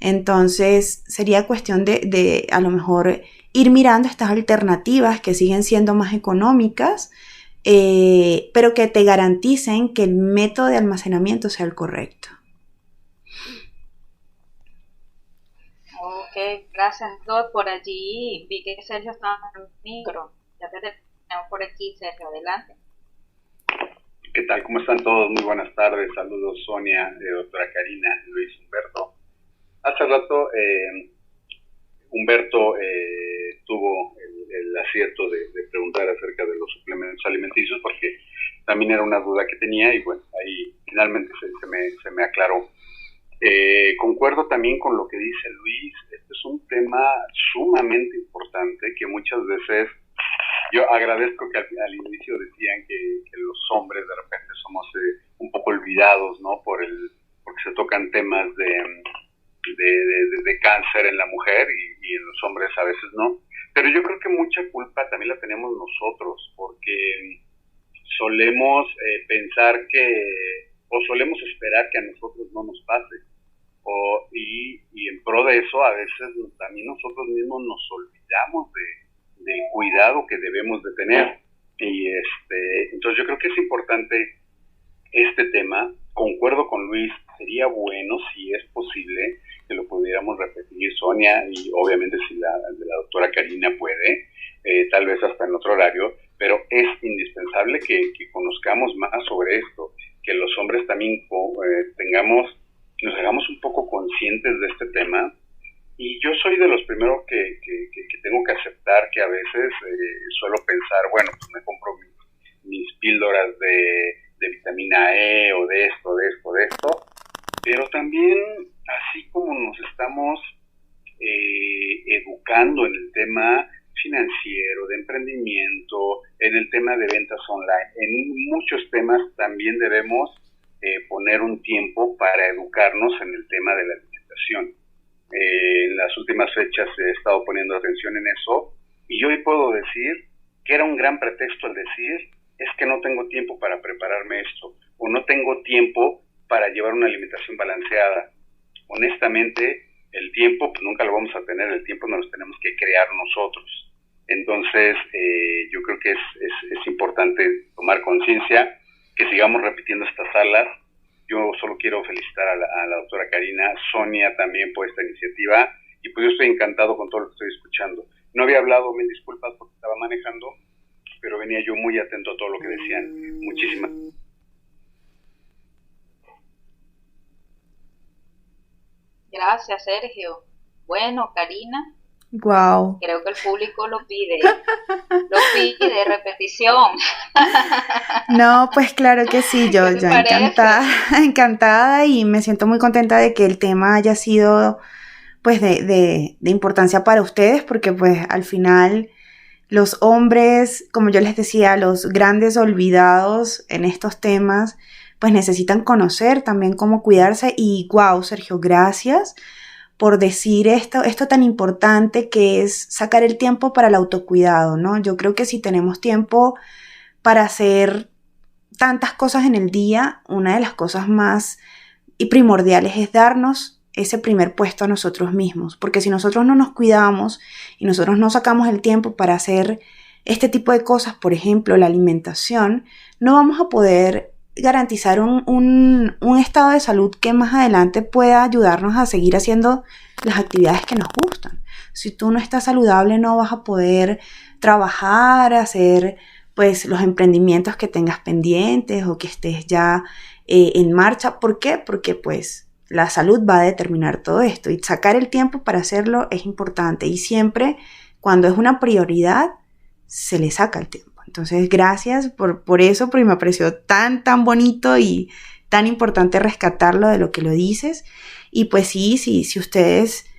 Entonces, sería cuestión de a lo mejor ir mirando estas alternativas que siguen siendo más económicas, pero que te garanticen que el método de almacenamiento sea el correcto. Ok, gracias, Dot. Por allí vi que Sergio estaba en el micro. Ya te tenemos por aquí, Sergio, adelante. ¿Qué tal? ¿Cómo están todos? Muy buenas tardes. Saludos, Sonia, doctora Karina, Luis, Humberto. Hace rato Humberto tuvo el acierto de preguntar acerca de los suplementos alimenticios, porque también era una duda que tenía y bueno, ahí finalmente se me aclaró. Concuerdo también con lo que dice Luis. Este es un tema sumamente importante que muchas veces yo agradezco que al inicio decían que los hombres de repente somos un poco olvidados, ¿no? Porque se tocan temas de cáncer en la mujer y en los hombres a veces no. Pero yo creo que mucha culpa también la tenemos nosotros, porque solemos pensar o solemos esperar que a nosotros no nos pase. Y en pro de eso, a veces también nosotros mismos nos olvidamos del cuidado que debemos de tener. Y entonces yo creo que es importante este tema. Concuerdo con Luis, sería bueno, si es posible, que lo pudiéramos repetir, Sonia, y obviamente si la doctora Karina puede, tal vez hasta en otro horario, pero es indispensable que conozcamos más sobre esto, que los hombres también nos hagamos un poco conscientes de este tema. Y yo soy de los primeros que tengo que aceptar que a veces suelo pensar, bueno, pues me compro mis píldoras de vitamina E o de esto, pero también así como nos estamos educando en el tema financiero, de emprendimiento, en el tema de ventas online, en muchos temas también debemos poner un tiempo para educarnos en el tema de la alimentación. En las últimas fechas he estado poniendo atención en eso y yo hoy puedo decir que era un gran pretexto el decir es que no tengo tiempo para prepararme esto o no tengo tiempo para llevar una alimentación balanceada. Honestamente, el tiempo pues nunca lo vamos a tener, el tiempo nos lo tenemos que crear nosotros. Entonces, yo creo que es importante tomar conciencia, que sigamos repitiendo estas salas. Yo solo quiero felicitar a la doctora Karina, Sonia también por esta iniciativa, y pues yo estoy encantado con todo lo que estoy escuchando. No había hablado, mil disculpas porque estaba manejando, pero venía yo muy atento a todo lo que decían. Muchísimas gracias. Gracias, Sergio. Bueno, Karina, Wow. creo que el público lo pide repetición. No, pues claro que sí, yo ¿Qué te parece? encantada y me siento muy contenta de que el tema haya sido pues de importancia para ustedes, porque pues al final los hombres, como yo les decía, los grandes olvidados en estos temas, pues necesitan conocer también cómo cuidarse. Y wow, Sergio, gracias por decir esto tan importante que es sacar el tiempo para el autocuidado, ¿no? Yo creo que si tenemos tiempo para hacer tantas cosas en el día, una de las cosas más y primordiales es darnos ese primer puesto a nosotros mismos, porque si nosotros no nos cuidamos y nosotros no sacamos el tiempo para hacer este tipo de cosas, por ejemplo, la alimentación, no vamos a poder garantizar un estado de salud que más adelante pueda ayudarnos a seguir haciendo las actividades que nos gustan. Si tú no estás saludable, no vas a poder trabajar, hacer pues los emprendimientos que tengas pendientes o que estés ya en marcha. ¿Por qué? Porque pues la salud va a determinar todo esto y sacar el tiempo para hacerlo es importante, y siempre cuando es una prioridad se le saca el tiempo. Entonces, gracias por eso, porque me pareció tan bonito y tan importante rescatarlo de lo que lo dices. Y pues sí, si ustedes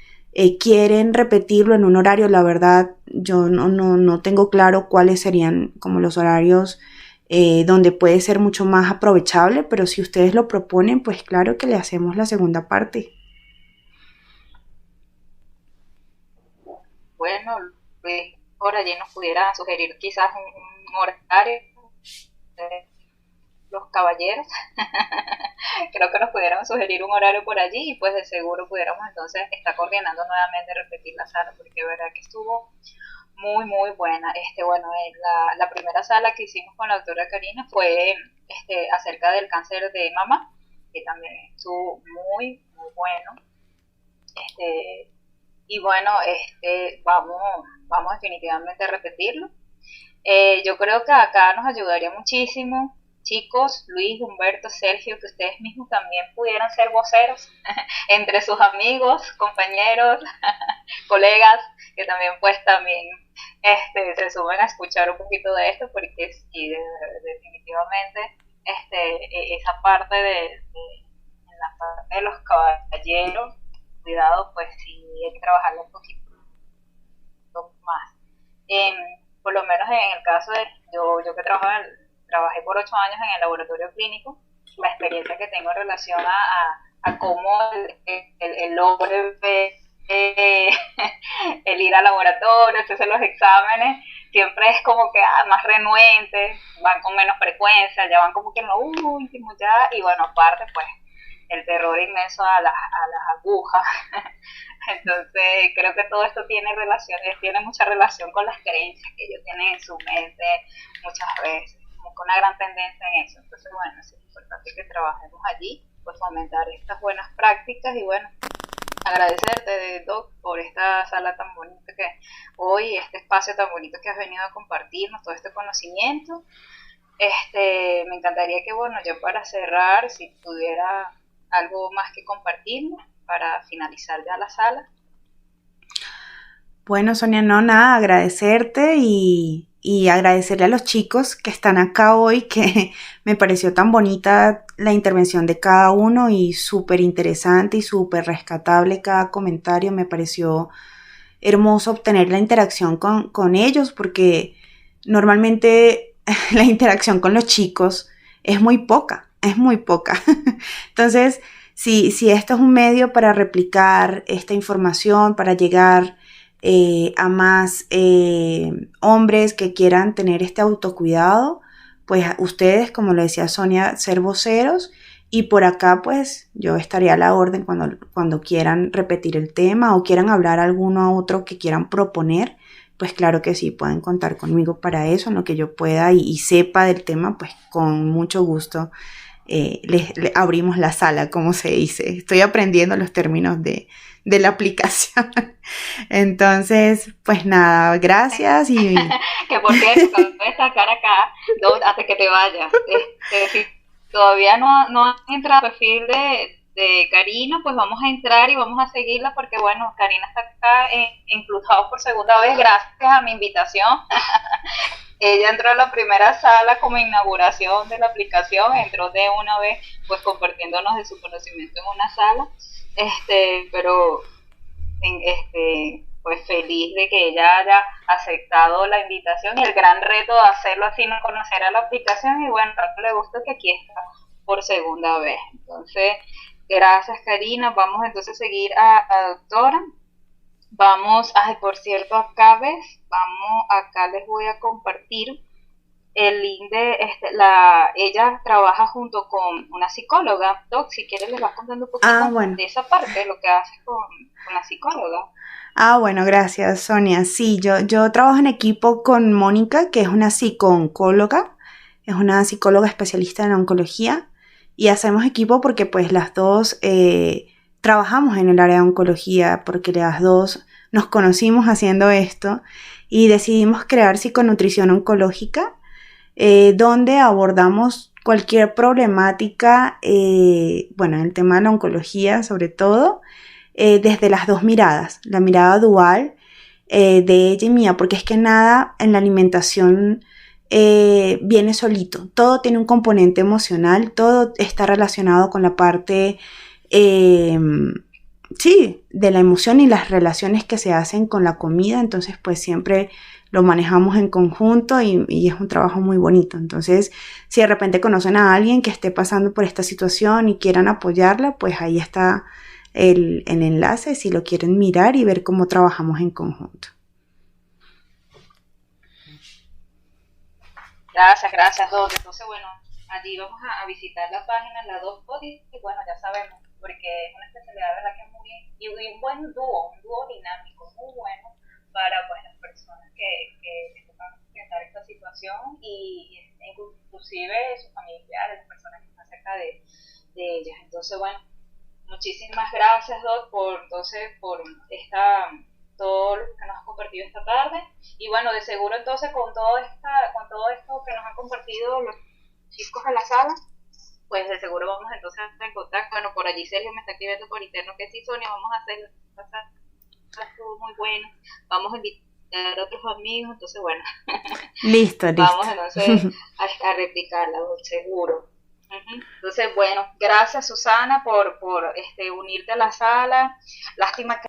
quieren repetirlo en un horario, la verdad, yo no tengo claro cuáles serían como los horarios donde puede ser mucho más aprovechable, pero si ustedes lo proponen, pues claro que le hacemos la segunda parte. Bueno, Luis, por allí nos pudiera sugerir quizás un horario de los caballeros. Creo que nos pudieran sugerir un horario por allí y pues de seguro pudiéramos entonces estar coordinando nuevamente repetir la sala, porque de verdad que estuvo muy buena. Bueno, la primera sala que hicimos con la doctora Karina fue acerca del cáncer de mama, que también estuvo muy bueno. Y bueno, vamos definitivamente a repetirlo. Yo creo que acá nos ayudaría muchísimo, chicos, Luis, Humberto, Sergio, que ustedes mismos también pudieran ser voceros entre sus amigos, compañeros, colegas, que también pues también se suben a escuchar un poquito de esto, porque sí, definitivamente esa parte en la parte de los caballeros, cuidado, pues sí hay que trabajarlo un poquito más. Por lo menos en el caso de yo que trabajé por 8 años en el laboratorio clínico, la experiencia que tengo en relación a cómo el hombre ve el ir al laboratorio, hacerse los exámenes, siempre es como que más renuente, van con menos frecuencia, ya van como que en lo último ya, y bueno, aparte pues el terror inmenso a las agujas. Entonces creo que todo esto tiene mucha relación con las creencias que ellos tienen en su mente muchas veces, como con una gran tendencia en eso. Entonces bueno, es importante que trabajemos allí, pues fomentar estas buenas prácticas. Y bueno, agradecerte, Doc, por esta sala tan bonita que hoy, este espacio tan bonito que has venido a compartirnos, todo este conocimiento. Me encantaría que, bueno, ya para cerrar, si tuviera algo más que compartirnos para finalizar ya la sala. Bueno, Sonia, no, nada, agradecerte y agradecerle a los chicos que están acá hoy, que me pareció tan bonita la intervención de cada uno y súper interesante y súper rescatable cada comentario. Me pareció hermoso obtener la interacción con ellos, porque normalmente la interacción con los chicos es muy poca. Entonces, si esto es un medio para replicar esta información, para llegar a más hombres que quieran tener este autocuidado, pues ustedes, como lo decía Sonia, ser voceros, y por acá pues yo estaría a la orden cuando quieran repetir el tema o quieran hablar alguno otro que quieran proponer. pues claro que sí, pueden contar conmigo para eso, en lo que yo pueda y sepa del tema, pues con mucho gusto le abrimos la sala, como se dice. Estoy aprendiendo los términos de la aplicación. Entonces, pues nada, gracias y... Que por cierto, cabe destacar acá, antes que te vayas, si todavía no han entrado al perfil de Karina, pues vamos a entrar y vamos a seguirla porque bueno, Karina está acá en Clubhouse por segunda vez gracias a mi invitación. Ella entró a la primera sala como inauguración de la aplicación, entró de una vez pues compartiéndonos de su conocimiento en una sala, pero pues feliz de que ella haya aceptado la invitación y el gran reto de hacerlo así, no conocer a la aplicación y bueno, tanto le gustó que aquí está por segunda vez. Entonces, gracias Karina, vamos entonces a seguir a doctora. Vamos, por cierto, acá les voy a compartir el link de ella trabaja junto con una psicóloga. Doc, si quieres les vas contando un poquito de esa parte, lo que haces con la psicóloga. Bueno, gracias Sonia. Sí, yo trabajo en equipo con Mónica, que es una psico-oncóloga, es una psicóloga especialista en oncología, y hacemos equipo porque pues las dos trabajamos en el área de oncología, porque las dos nos conocimos haciendo esto y decidimos crear psiconutrición oncológica, donde abordamos cualquier problemática, en el tema de la oncología sobre todo, desde las dos miradas, la mirada dual de ella y mía, porque es que nada en la alimentación viene solito, todo tiene un componente emocional, todo está relacionado con la parte de la emoción y las relaciones que se hacen con la comida, entonces pues siempre lo manejamos en conjunto y es un trabajo muy bonito. Entonces, si de repente conocen a alguien que esté pasando por esta situación y quieran apoyarla, pues ahí está el enlace si lo quieren mirar y ver cómo trabajamos en conjunto. Gracias, Doc. Entonces, bueno, allí vamos a visitar la página, la Doc Body, y bueno, ya sabemos, porque es una especialidad, ¿verdad?, que es muy, y un buen un dúo dinámico, muy bueno para pues las personas que tocan enfrentar esta situación y inclusive sus familiares, las personas que están cerca de ellas. Entonces, bueno, muchísimas gracias, Doc, por todo lo que nos has compartido esta tarde. Y bueno, de seguro entonces con todo esto que nos han compartido los chicos a la sala, pues de seguro vamos entonces a estar en contacto. Bueno, por allí Sergio me está escribiendo por interno que sí, Sonia, vamos a hacer estuvo muy bueno, vamos a invitar a otros amigos, entonces bueno, listo. Vamos entonces a replicarla, seguro. Entonces, bueno, gracias Susana por unirte a la sala. Lástima que